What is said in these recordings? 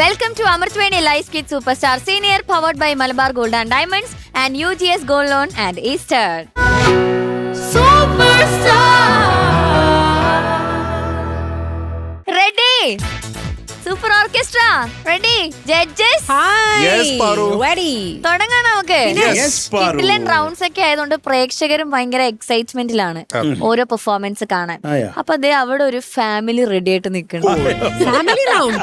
Welcome to Amarthwani Life Kid Superstar Senior powered by Malabar Gold and Diamonds and UGS Gold Loan and Easter. Superstar. Ready? Super Orchestra. Ready? Judges? Hi. Yes, Paru. Ready. തുടങ്ങാം നമുക്ക്. Yes, Paru. കിഡിലൻ rounds ഒക്കെ ആയതുകൊണ്ട് പ്രേക്ഷകരും ഭയങ്കര എക്സൈറ്റ്മെന്റിലാണ് ഓരോ performance കാണാൻ. അപ്പൊ അതേ അവിടെ ഒരു ഫാമിലി റെഡി ആയിട്ട് നിൽക്കുന്നു. Family round.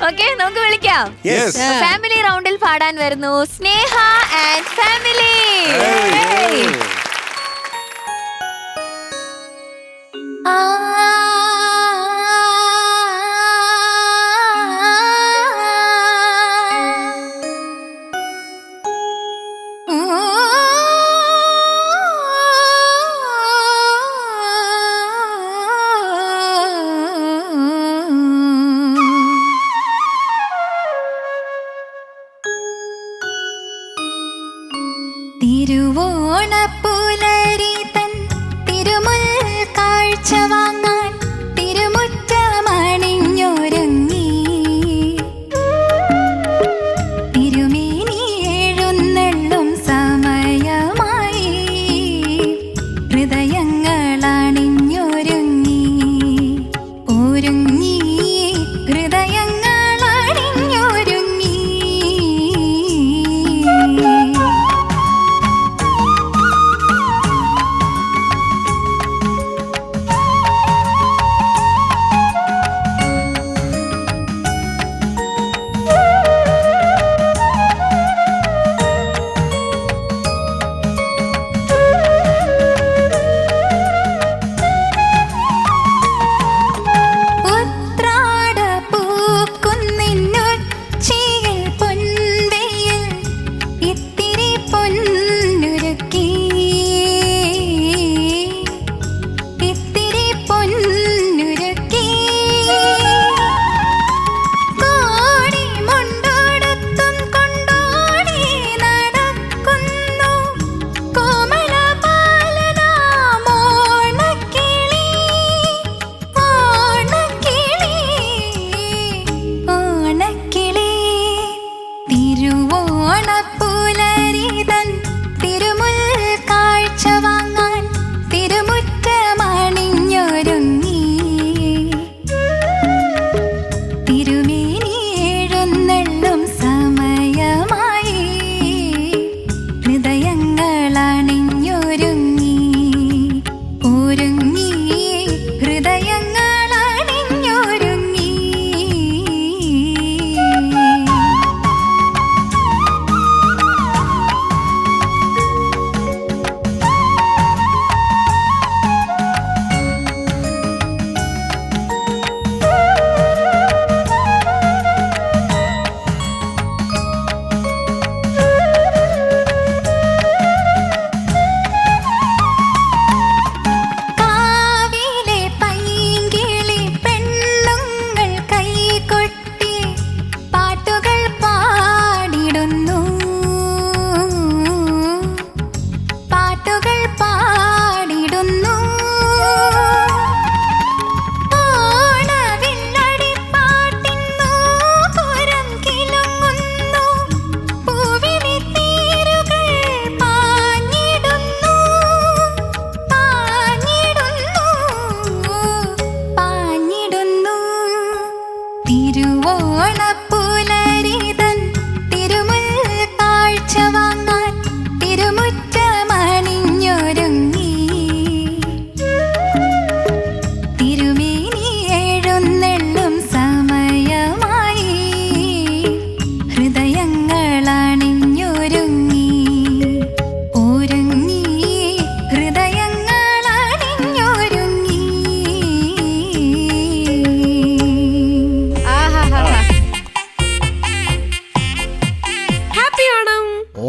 ഓക്കെ, നമുക്ക് വിളിക്കാം. Yes. ഫാമിലി റൗണ്ടിൽ പാടാൻ വരുന്നു സ്നേഹ ആൻഡ് ഫാമിലി. തിരുവോണപ്പുലരി തൻ തിരുമുൽ കാഴ്ച വാങ്ങാൻ തിരുമുറ്റമണിഞ്ഞൊരുങ്ങി തിരുമേനി എഴുന്നള്ളും സമയമായി ഹൃദയങ്ങളണിഞ്ഞൊരുങ്ങി ഒരുങ്ങി ഹൃദയങ്ങളണിഞ്ഞൊരുങ്ങി.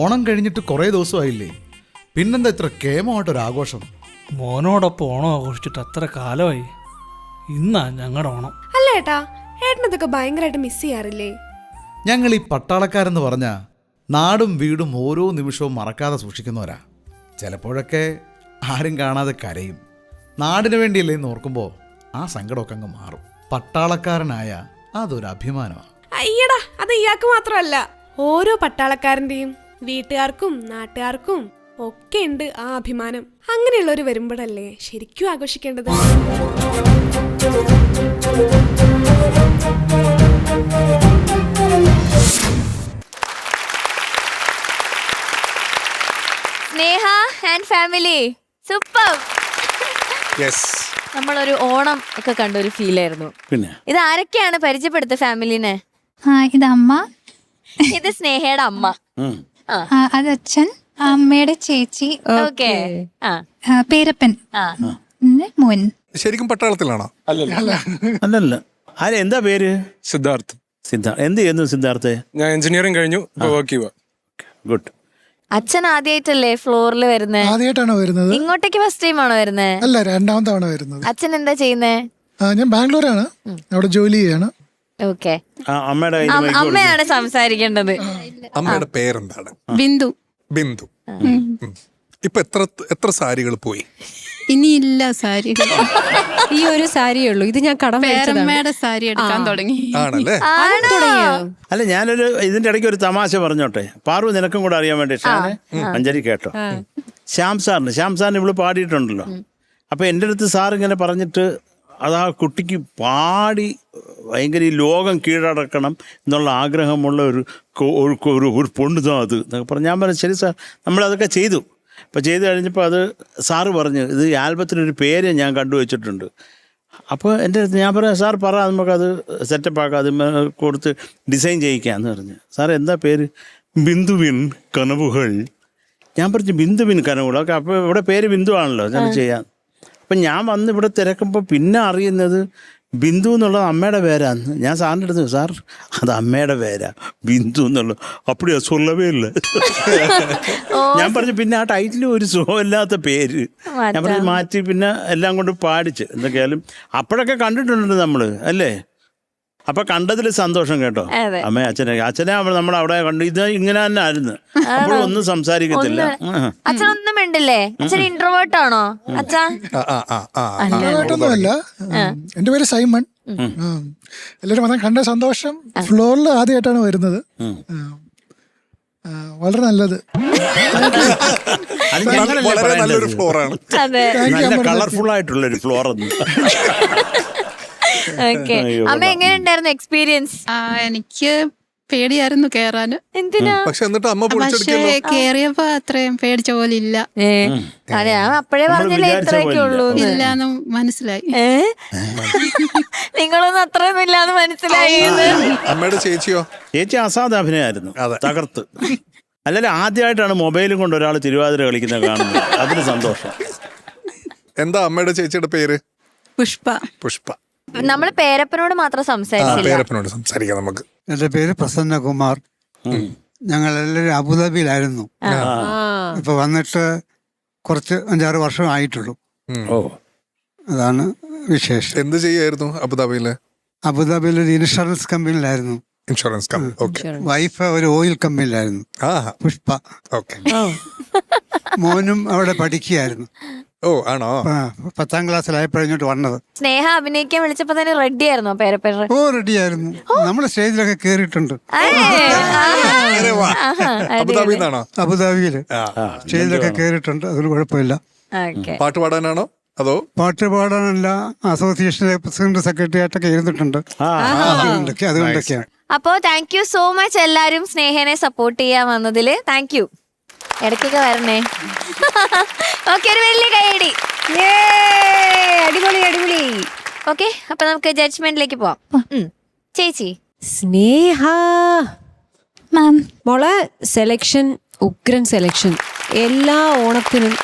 ഓണം കഴിഞ്ഞിട്ട് കുറേ ദിവസമായില്ലേ, പിന്നെന്താ ഇത്ര കേമമായിട്ടൊരാഘോഷം? മോനോടൊപ്പം ഓണം ആഘോഷിച്ചിട്ട് അത്ര കാലമായി. ഇന്നാ ഞങ്ങളുടെ ഓണം. അല്ല ഏട്ടാ, ഏട്ടനതൊക്കെ ഭയങ്കരമായിട്ട് മിസ് ചെയ്യാറില്ലേ? ഞങ്ങൾ ഈ പട്ടാളക്കാരെന്ന് പറഞ്ഞാ നാടും വീടും ഓരോ നിമിഷവും മറക്കാതെ സൂക്ഷിക്കുന്നവരാ. ചിലപ്പോഴൊക്കെ ആരും കാണാതെ കരയും. നാടിനു വേണ്ടിയല്ലേ എന്ന് ഓർക്കുമ്പോൾ ആ സങ്കടമൊക്കെ അങ്ങ് മാറും. പട്ടാളക്കാരനായ അതൊരു അഭിമാനമാണ്. അയ്യടാ, അത് ഇയാൾക്ക് മാത്രമല്ല, ഓരോ പട്ടാളക്കാരന്റെയും വീട്ടുകാർക്കും നാട്ടുകാർക്കും ഒക്കെ ഉണ്ട് ആ അഭിമാനം. അങ്ങനെയുള്ളവര് വരുമ്പോഴല്ലേ ശരിക്കും ആഘോഷിക്കേണ്ടത്. സ്നേഹ ആൻഡ് ഫാമിലി സൂപ്പർ. നമ്മളൊരു ഓണം ഒക്കെ കണ്ട ഒരു ഫീൽ ആയിരുന്നു. പിന്നെ ഇത് ആരൊക്കെയാണ് പരിചയപ്പെടുത്ത ഫാമിലിനെ? ഇത് അമ്മ, ഇത് സ്നേഹയുടെ അമ്മ, അത് അച്ഛൻ, അമ്മയുടെ ചേച്ചി, ഓക്കെ, പേരപ്പൻ, മോൻ. ശരിക്കും പട്ടാളത്തിലാണോ? അല്ലല്ല. ആരെ എന്താ പേര്? സിദ്ധാർത്ഥ്. സിദ്ധാർത്ഥ എന്ത് ചെയ്യുന്നു സിദ്ധാർത്ഥ? ഞാൻ എഞ്ചിനീയറിംഗ് കഴിഞ്ഞു, വർക്ക് ചെയ്യുക. ഗുഡ്. അച്ഛൻ ആദ്യമായിട്ടല്ലേ ഫ്ലോറിൽ വരുന്നത്? ആദ്യമായിട്ടാണോ വരുന്നത്? ഇങ്ങോട്ടേക്ക് ഫസ്റ്റ് ടൈം ആണോ വരുന്നത്? അല്ല, രണ്ടാമത്തെ തവണ വരുന്നത്. അച്ഛൻ എന്താ ചെയ്യുന്നേ? ഞാൻ ബാംഗ്ലൂരാണ്, അവിടെ ജോലി ചെയ്യാണ്. ഓക്കെ, അമ്മയുടെ അമ്മയാണ് സംസാരിക്കേണ്ടത്. അമ്മയുടെ പേരെന്താണ്? ബിന്ദു. ബിന്ദു. ഇപ്പൊ എത്ര സാരികൾ പോയി? ഇനിയില്ല സാരി. ഈ ഒരു സാരിയേ ഉള്ളൂ. ഇത് ഞാൻ കടം പേരമ്മയുടെ സാരി എടുക്കാൻ തുടങ്ങി. ആണല്ലേ? അല്ല, ഞാനൊരു ഇതിന്റെ ഇടയ്ക്ക് ഒരു തമാശ പറഞ്ഞോട്ടെ. പാറു, നിനക്കും കൂടെ അറിയാൻ വേണ്ടി. അഞ്ജലി കേട്ടോ. ശ്യാം സാറിന് ഇവള് പാടിയിട്ടുണ്ടല്ലോ. അപ്പൊ എൻ്റെ അടുത്ത് സാർ ഇങ്ങനെ പറഞ്ഞിട്ട് അത് ആ കുട്ടിക്ക് പാടി ഭയങ്കര ഈ ലോകം കീഴടക്കണം എന്നുള്ള ആഗ്രഹമുള്ള ഒരു പൊണ്ണുതാ അത് എന്നൊക്കെ പറഞ്ഞു. ഞാൻ പറഞ്ഞു ശരി സാർ, നമ്മളതൊക്കെ ചെയ്തു. അപ്പോൾ ചെയ്ത് കഴിഞ്ഞപ്പോൾ അത് സാറ് പറഞ്ഞു, ഇത് ഈ ആൽബത്തിനൊരു പേര് ഞാൻ കണ്ടുവച്ചിട്ടുണ്ട്. അപ്പോൾ എൻ്റെ അടുത്ത് ഞാൻ പറയാം, സാർ പറ, നമുക്കത് സെറ്റപ്പാക്കാം, അത് കൊടുത്ത് ഡിസൈൻ ചെയ്യിക്കാമെന്ന് പറഞ്ഞു. സാർ എന്താ പേര്? ബിന്ദുവിൻ കനവുകൾ. ഞാൻ പറഞ്ഞു ബിന്ദുവിൻ കനവുകൾ. ഓക്കെ, അപ്പോൾ ഇവിടെ പേര് ബിന്ദു ആണല്ലോ, ഞാൻ ചെയ്യാം. അപ്പം ഞാൻ വന്ന് ഇവിടെ തിരക്കുമ്പോൾ പിന്നെ അറിയുന്നത് ബിന്ദു എന്നുള്ളത് അമ്മയുടെ പേരാന്ന്. ഞാൻ സാറിൻ്റെ അടുത്ത്, സാർ അത് അമ്മയുടെ പേരാ, ബിന്ദു എന്നുള്ളത്. അപ്പടിയാ, സൊല്ലവേ ഇല്ല. ഞാൻ പറഞ്ഞു പിന്നെ ആ ടൈറ്റിൽ ഒരു സുഖമില്ലാത്ത പേര്. ഞാൻ പറഞ്ഞു മാറ്റി പിന്നെ എല്ലാം കൊണ്ട് പാടിച്ച്. എന്തൊക്കെയാലും അപ്പോഴൊക്കെ കണ്ടിട്ടുണ്ട് നമ്മൾ, അല്ലേ? അപ്പൊ കണ്ടതിൽ സന്തോഷം കേട്ടോ. അമ്മ അച്ഛനെ നമ്മൾ അവിടെ കണ്ടു. ഇത് ഇങ്ങനെ തന്നെ ആയിരുന്നു. അപ്പോൾ ഒന്നും സംസാരിക്കത്തില്ല. അച്ഛനൊന്നും മിണ്ടില്ലേ? അച്ഛൻ ഇൻട്രോവേർട്ട് ആണോ അച്ഛാ? ഇൻട്രോവേർട്ടൊന്നുമല്ല. എന്റെ പേര് സൈമൺ. എല്ലാവരും വന്നാൽ കണ്ട സന്തോഷം. ഫ്ലോറിൽ ആദ്യമായിട്ടാണ് വരുന്നത്. വളരെ നല്ലത്. വളരെ നല്ലൊരു ഫ്ലോറാണ്. നല്ല കളർഫുൾ ആയിട്ടുള്ളൊരു ഫ്ലോർ. ഓക്കെ, അമ്മ എങ്ങനെ ഉണ്ടായിരുന്നു എക്സ്പീരിയൻസ്? എനിക്ക് പേടിയായിരുന്നു കേറാന്. എന്തിനാ? പക്ഷെ എന്നിട്ട് അമ്മ പക്ഷേ കേറിയപ്പോ അത്രയും പേടിച്ച പോലെ ഇല്ല. അപ്പോഴേ പറഞ്ഞില്ലേ ഇത്രയൊക്കെ ഉള്ളൂ ഇല്ലാന്ന് മനസ്സിലായി. നിങ്ങളൊന്നും അത്രയൊന്നും ഇല്ലാന്ന് മനസ്സിലായി. അമ്മയുടെ ചേച്ചിയോ? ചേച്ചി അസാധാ അഭിനയമായിരുന്നു, തകർത്ത്. അല്ലെങ്കിൽ ആദ്യമായിട്ടാണ് മൊബൈലും കൊണ്ട് ഒരാൾ തിരുവാതിര കളിക്കുന്നത് കാണുന്നത്. അതിന് സന്തോഷം. എന്താ അമ്മയുടെ ചേച്ചിയുടെ പേര്? പുഷ്പ. പുഷ്പ. നമ്മള് പേരപ്പനോട് മാത്രം സംസാരിച്ചില്ല. പേരപ്പനോട് സംസാരിക്കാം നമുക്ക്. എൻ്റെ പേര് പ്രസന്നകുമാർ. ഞങ്ങൾ എല്ലാവരും അബുദാബിയിലായിരുന്നു. ഇപ്പൊ വന്നിട്ട് കുറച്ച് 5-6 വർഷം ആയിട്ടുള്ളൂ. അതാണ് വിശേഷം. എന്ത് ചെയ്യായിരുന്നു അബുദാബിയില്? അബുദാബിയിൽ ഒരു ഇൻഷുറൻസ് കമ്പനിയിലായിരുന്നു. Insurance company. വൈഫ് ഒരു ഓയിൽ കമ്പനിയിലായിരുന്നു, പുഷ്പ. ഓക്കെ. മോനും അവിടെ പഠിക്കുകയായിരുന്നു. ഓ, ആണോ? 10ാം ക്ലാസ്സിലായപ്പോഴിങ്ങോട്ട് വന്നത്. സ്നേഹ അഭിനയിക്കാൻ വിളിച്ചപ്പോ തന്നെ റെഡി ആയിരുന്നോ പേരപ്പൻ? ഓ, റെഡിയായിരുന്നു. നമ്മള് സ്റ്റേജിലൊക്കെ കേറിയിട്ടുണ്ട്. അബുദാബിന്നാണോ? അബുദാബിയില് സ്റ്റേജിലൊക്കെ കേറിയിട്ടുണ്ട്. അതിന് കുഴപ്പമില്ല. പാട്ട് പാടാനാണോ അതോ? പാട്ട് പാടാനല്ല, അസോസിയേഷനിലെ പ്രസിഡന്റ് സെക്രട്ടറി ആയിട്ടൊക്കെ ഇരുന്നിട്ടുണ്ട്. അതുകൊണ്ടൊക്കെയാണ്. അപ്പോ താങ്ക് യു സോ മച്ച് എല്ലാരും സ്നേഹനെ സപ്പോർട്ട് ചെയ്യാൻ വന്നതില്. Thank you. ഇടയ്ക്കൊക്കെ വരണേ. ഓക്കെ, ഒരു വലിയ കൈയടി. അടിപൊളി അടിപൊളി. ഓക്കെ, അപ്പൊ നമുക്ക് ജഡ്ജ്മെന്റിലേക്ക് പോവാം. ചേച്ചി സ്നേഹ മാം, മോളെ സെലക്ഷൻ, ഉഗ്രൻ സെലക്ഷൻ. എല്ലാ ഓണത്തിനും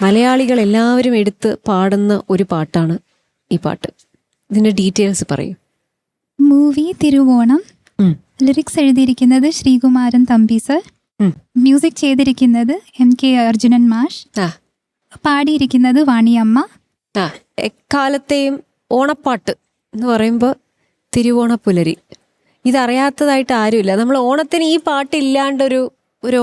മലയാളികൾ എല്ലാവരും എടുത്ത് പാടുന്ന ഒരു പാട്ടാണ് ഈ പാട്ട്. ഇതിന്റെ ഡീറ്റെയിൽസ് പറയൂ. മൂവി തിരുവോണം. ലിറിക്സ് എഴുതിയിരിക്കുന്നത് ശ്രീകുമാരൻ തമ്പി സർ. മ്യൂസിക് ചെയ്തിരിക്കുന്നത് MK അർജുനൻ മാഷ്. പാടിയിരിക്കുന്നത് വാണിയമ്മ. എക്കാലത്തെയും ഓണപ്പാട്ട് എന്ന് പറയുമ്പോൾ തിരുവോണപ്പുലരി. ഇതറിയാത്തതായിട്ട് ആരുമില്ല. നമ്മൾ ഓണത്തിന് ഈ പാട്ട് ഇല്ലാണ്ടൊരു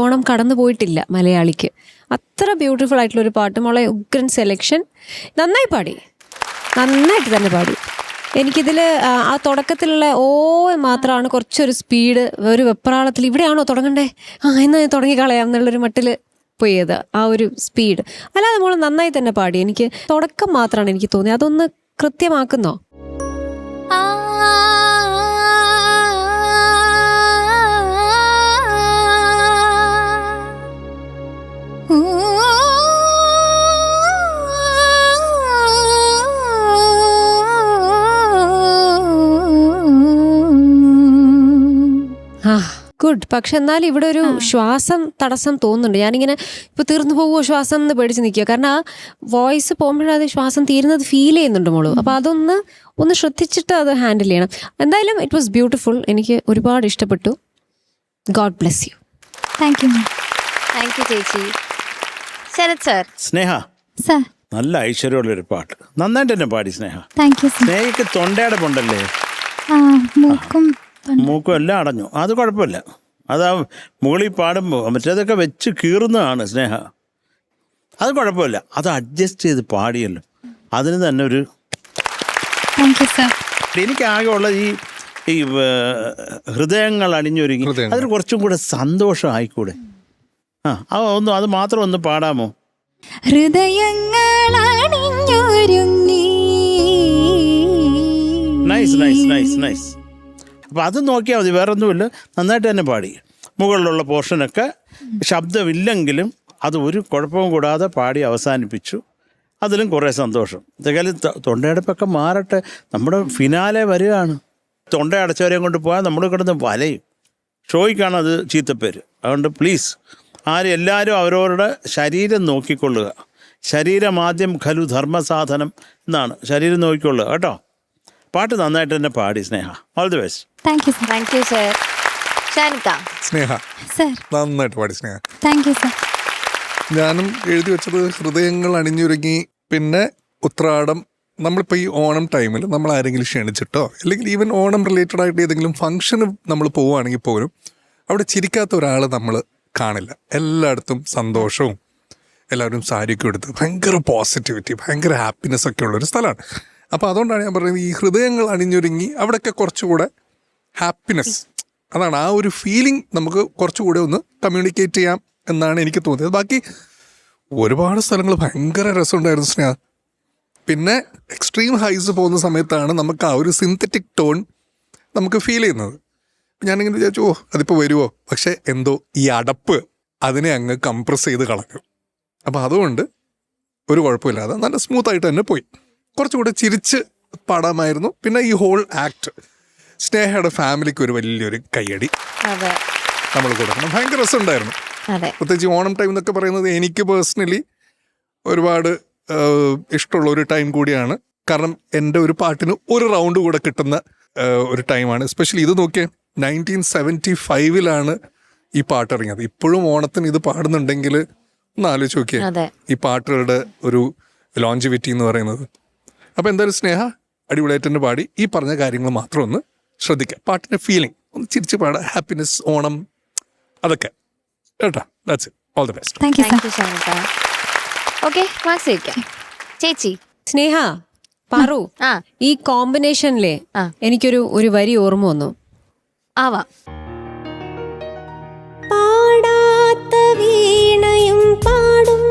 ഓണം കടന്നു പോയിട്ടില്ല മലയാളിക്ക്. അത്ര ബ്യൂട്ടിഫുൾ ആയിട്ടുള്ളൊരു പാട്ട്. മോളെ ഉഗ്രൻ സെലക്ഷൻ. നന്നായി പാടി, നന്നായിട്ട് തന്നെ പാടി. എനിക്കിതിൽ ആ തുടക്കത്തിലുള്ള ഓ മാത്രമാണ് കുറച്ചൊരു സ്പീഡ്, ഒരു വെപ്രാളത്തിൽ ഇവിടെയാണോ തുടങ്ങണ്ടേ, എന്നാ തുടങ്ങി കളയാം എന്നുള്ളൊരു മട്ടിൽ പോയത് ആ ഒരു സ്പീഡ്. അല്ലാതെ നമ്മൾ നന്നായി തന്നെ പാടി. എനിക്ക് തുടക്കം മാത്രമാണ് എനിക്ക് തോന്നിയത്. അതൊന്ന് കൃത്യമാക്കുന്നോ? ഗുഡ്. പക്ഷെ എന്നാലും ഇവിടെ ഒരു ശ്വാസം തടസ്സം തോന്നുന്നുണ്ട്. ഞാനിങ്ങനെ ഇപ്പൊ തീർന്നു പോകുമോ ശ്വാസം എന്ന് പേടിച്ച് നിൽക്കുക. കാരണം ആ വോയിസ് പോകുമ്പോഴത് ശ്വാസം തീരുന്നത് ഫീൽ ചെയ്യുന്നുണ്ട് മോള്. അപ്പൊ ഒന്ന് ശ്രദ്ധിച്ചിട്ട് അത് ഹാൻഡിൽ ചെയ്യണം. എന്തായാലും ഇറ്റ് വാസ് ബ്യൂട്ടിഫുൾ. എനിക്ക് ഒരുപാട് ഇഷ്ടപ്പെട്ടു. God bless you. Thank you. Thank you ചേച്ചി. ശരത് സാർ. സ്നേഹ, സാർ. നല്ല ഐശ്വര്യമുള്ളൊരു പാട്ട്, നന്നായിട്ട് തന്നെ പാടി സ്നേഹ. Thank you sir. സ്നേഹയ്ക്ക് തൊണ്ടയടപ്പുണ്ടല്ലേ, മൂക്കും എല്ലാം അടഞ്ഞു. അത് കുഴപ്പമില്ല, അതാ മുകളിൽ പാടുമ്പോൾ മറ്റേതൊക്കെ വെച്ച് കീറുന്നതാണ് സ്നേഹ. അത് കുഴപ്പമില്ല, അത് അഡ്ജസ്റ്റ് ചെയ്ത് പാടിയല്ലോ, അതിന് തന്നെ ഒരു. എനിക്കാകെ ഉള്ള ഈ ഹൃദയങ്ങൾ അണിഞ്ഞൊരുങ്ങി അതിന് കുറച്ചും കൂടെ സന്തോഷമായിക്കൂടെ? അത് മാത്രം ഒന്ന് പാടാമോ? ഹൃദയങ്ങൾ അണിഞ്ഞൊരുങ്ങി. Nice nice nice nice. അപ്പോൾ അത് നോക്കിയാൽ മതി, വേറെ ഒന്നുമില്ല. നന്നായിട്ട് തന്നെ പാടി. മുകളിലുള്ള പോർഷനൊക്കെ ശബ്ദമില്ലെങ്കിലും അത് ഒരു കുഴപ്പവും കൂടാതെ പാടി അവസാനിപ്പിച്ചു. അതിലും കുറേ സന്തോഷം. എന്തായാലും തൊണ്ടയടപ്പൊക്കെ മാറട്ടെ, നമ്മുടെ ഫിനാലെ വരികയാണ്. തൊണ്ട അടച്ചവരെയും കൊണ്ട് പോയാൽ നമ്മൾ കിടന്ന് വലയും. ഷോയ്ക്കാണ് അത് ചീത്തപ്പേര്. അതുകൊണ്ട് പ്ലീസ് എല്ലാവരും അവരവരുടെ ശരീരം നോക്കിക്കൊള്ളുക. ശരീരമാദ്യം ഖലു ധർമ്മസാധനം എന്നാണ്. ശരീരം നോക്കിക്കൊള്ളുക കേട്ടോ. പാട്ട് നന്നായിട്ട് തന്നെ പാടി Sneha. All the best. Thank you. Thank you sir. Shanika. Sneha sir. നന്നായിട്ട് പാടി സ്നേഹ. Thank you sir. ഞാനും എഴുതി വെച്ചത് ഹൃദയങ്ങൾ അണിഞ്ഞൊരുങ്ങി, പിന്നെ ഉത്രാടം. നമ്മളിപ്പോൾ ഈ ഓണം ടൈമിൽ നമ്മൾ ആരെങ്കിലും ക്ഷണിച്ചിട്ടോ അല്ലെങ്കിൽ ഈവൻ ഓണം റിലേറ്റഡ് ആയിട്ട് ഏതെങ്കിലും ഫംഗ്ഷന് നമ്മൾ പോവുകയാണെങ്കിൽ പോലും അവിടെ ചിരിക്കാത്ത ഒരാൾ നമ്മൾ കാണില്ല. എല്ലായിടത്തും സന്തോഷവും, എല്ലാവരും സാരിയൊക്കെ എടുത്ത് ഭയങ്കര പോസിറ്റിവിറ്റി, ഭയങ്കര ഹാപ്പിനെസ് ഒക്കെ ഉള്ളൊരു സ്ഥലമാണ്. അപ്പോൾ അതുകൊണ്ടാണ് ഞാൻ പറയുന്നത്, ഈ ഹൃദയങ്ങൾ അണിഞ്ഞൊരുങ്ങി അവിടെയൊക്കെ കുറച്ചുകൂടെ ഹാപ്പിനെസ്, അതാണ് ആ ഒരു ഫീലിംഗ് നമുക്ക് കുറച്ചുകൂടെ ഒന്ന് കമ്മ്യൂണിക്കേറ്റ് ചെയ്യാം എന്നാണ് എനിക്ക് തോന്നിയത്. ബാക്കി ഒരുപാട് സ്ഥലങ്ങൾ ഭയങ്കര രസമുണ്ടായിരുന്നു സ്നേഹ. പിന്നെ എക്സ്ട്രീം ഹൈസ് പോകുന്ന സമയത്താണ് നമുക്ക് ആ ഒരു സിന്തറ്റിക് ടോൺ നമുക്ക് ഫീൽ ചെയ്യുന്നത്. ഞാനിങ്ങനെ വിചാരിച്ചു, അതിപ്പോൾ വരുമോ, പക്ഷേ എന്തോ ഈ അടപ്പ് അതിനെ അങ്ങ് കംപ്രസ് ചെയ്ത് കളഞ്ഞു. അപ്പോൾ അതുകൊണ്ട് ഒരു കുഴപ്പമില്ലാതെ നല്ല സ്മൂത്തായിട്ട് തന്നെ പോയി. കുറച്ചുകൂടെ ചിരിച്ച് പാടാമായിരുന്നു. പിന്നെ ഈ ഹോൾ ആക്ട് സ്നേഹയുടെ ഫാമിലിക്ക് ഒരു വലിയൊരു കയ്യടി നമ്മൾ കൊടുക്കണം. ഭയങ്കര രസമുണ്ടായിരുന്നു. പ്രത്യേകിച്ച് ഓണം ടൈം എന്നൊക്കെ പറയുന്നത് എനിക്ക് പേഴ്സണലി ഒരുപാട് ഇഷ്ടമുള്ള ഒരു ടൈം കൂടിയാണ്. കാരണം എൻ്റെ ഒരു പാട്ടിന് ഒരു റൗണ്ട് കൂടെ കിട്ടുന്ന ഒരു ടൈമാണ്. എസ്പെഷ്യലി ഇത് നോക്കിയാൽ 1975 ഈ പാട്ട് ഇറങ്ങിയത്. ഇപ്പോഴും ഓണത്തിന് ഇത് പാടുന്നുണ്ടെങ്കിൽ ഒന്ന് ആലോചിച്ച് നോക്കിയേ ഈ പാട്ടുകളുടെ ഒരു ലോഞ്ചിവിറ്റി എന്ന് പറയുന്നത്. അപ്പോൾ എന്തായാലും സ്നേഹ അടിപൊളിയായിട്ട് തന്നെ പാടി. ഈ പറഞ്ഞ കാര്യങ്ങൾ മാത്രം ഒന്ന് ശ്രദ്ധിക്കുക. പാട്ടിൻ്റെ ഫീലിംഗ് ഒന്ന് ചിരിച്ച് പാടുക, ഹാപ്പിനെസ്, ഓണം, അതൊക്കെ കേട്ടോ. That's it. All the best. Thank you Shanika. Okay, marks വയ്ക്കാം. ചേച്ചി. സ്നേഹ, പാറു, ഈ കോമ്പിനേഷനിലെ എനിക്കൊരു വരി ഓർമ്മ വന്നു. ആവാം. പാടാത്ത വീണയും പാടും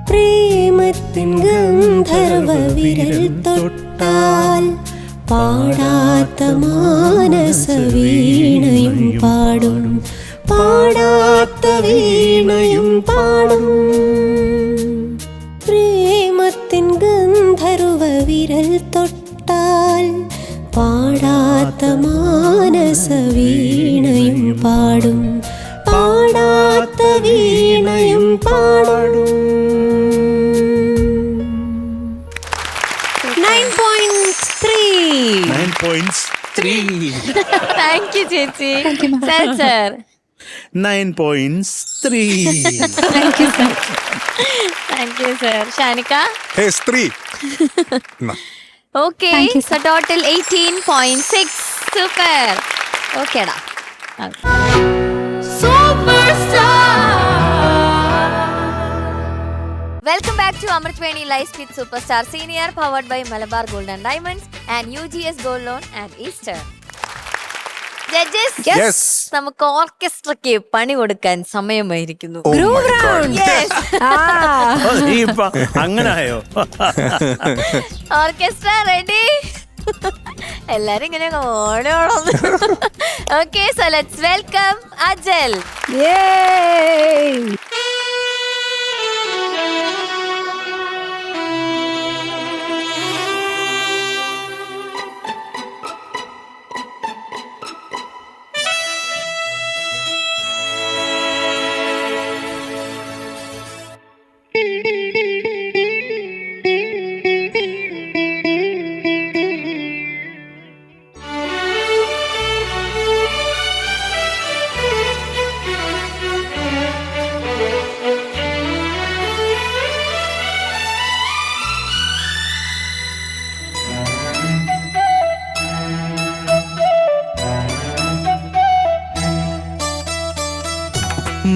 പ്രേമത്തിൻ ഗന്ധർവ വിരൽ തൊട്ടാൽ, പാടാത്ത മാനസ വീണയും പാടും, പാടാത്ത വീണയും പാടും പ്രേമത്തിൻ ഗന്ധർവ വിരൽ തൊട്ടാൽ, പാടാത്ത മാനസ വീണയും പാടും, പാടാത്ത വീണയും പാടും. 9.3. താങ്ക് യു ചേച്ചി. Sir 9.3. Thank you sir. Shanika. Okay, so total 18.6. Super. ഓക്കേടാ. Super star. Welcome back to Amrit Veni Live with Superstar Senior, powered by Malabar Gold and Diamonds and UGS Gold Loan and Eastern. Judges, നമുക്ക് ഓർക്കസ്ട്രയ്ക്ക് പണി കൊടുക്കാൻ സമയമായിരിക്കുന്നു. അങ്ങനായോ? Orchestra ready? എല്ലാരും ഇങ്ങനെ ഓടോളം. Okay, so let's welcome Ajal.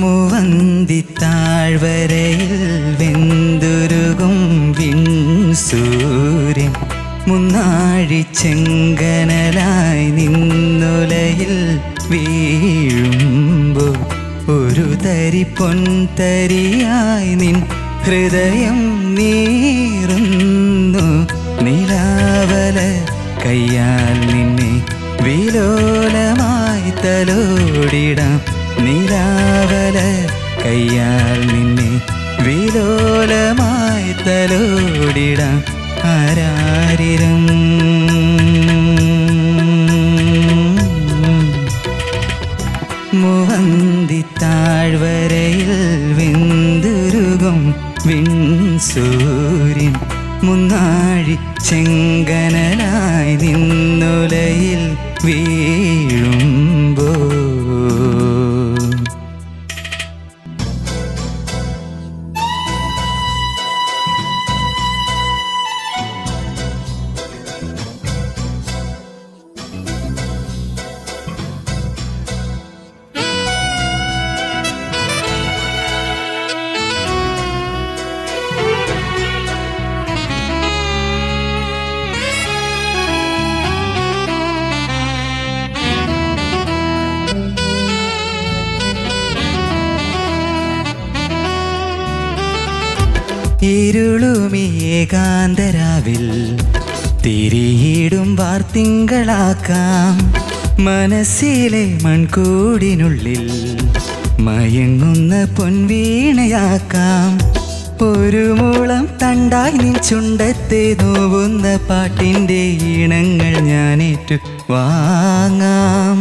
മൂവന്തി താഴ്വരയിൽ വെന്തുരുകും വിൺസൂര്യൻ മുന്നാഴി ചെങ്കനലായി നിന്നുലയിൽ വീഴുമ്പോൾ ഒരു തരി പൊൻതരിയായി നിൻ ഹൃദയം നീറുന്നു. നിലാവല കയ്യാൽ നിന്നെ വിലോലമായി തലോടിടാം. നിലാവല കയ്യാൽ നിന്നെ വിലോലമായി തലോടിടാം. ആരാരിരം മൂവന്തി താഴ്വരയിൽ വെന്തുരുകും വിൺസൂര്യൻ മുന്നാഴി ചെങ്കനലായി നിന്നുലയിൽ വീഴുമ്പോ ഇരുളുമി ഏകാന്തരാവിൽ തിരിയിടും വാർത്തിങ്കളാക്കാം. മനസ്സിലെ മൺകൂടിനുള്ളിൽ മയങ്ങുന്ന പൊൻവീണയാക്കാം. ഒരു മുളം തണ്ടായി നിൻ ചുണ്ടത്തെ നോവുന്ന പാട്ടിൻ്റെ ഈണങ്ങൾ ഞാനേറ്റു വാങ്ങാം.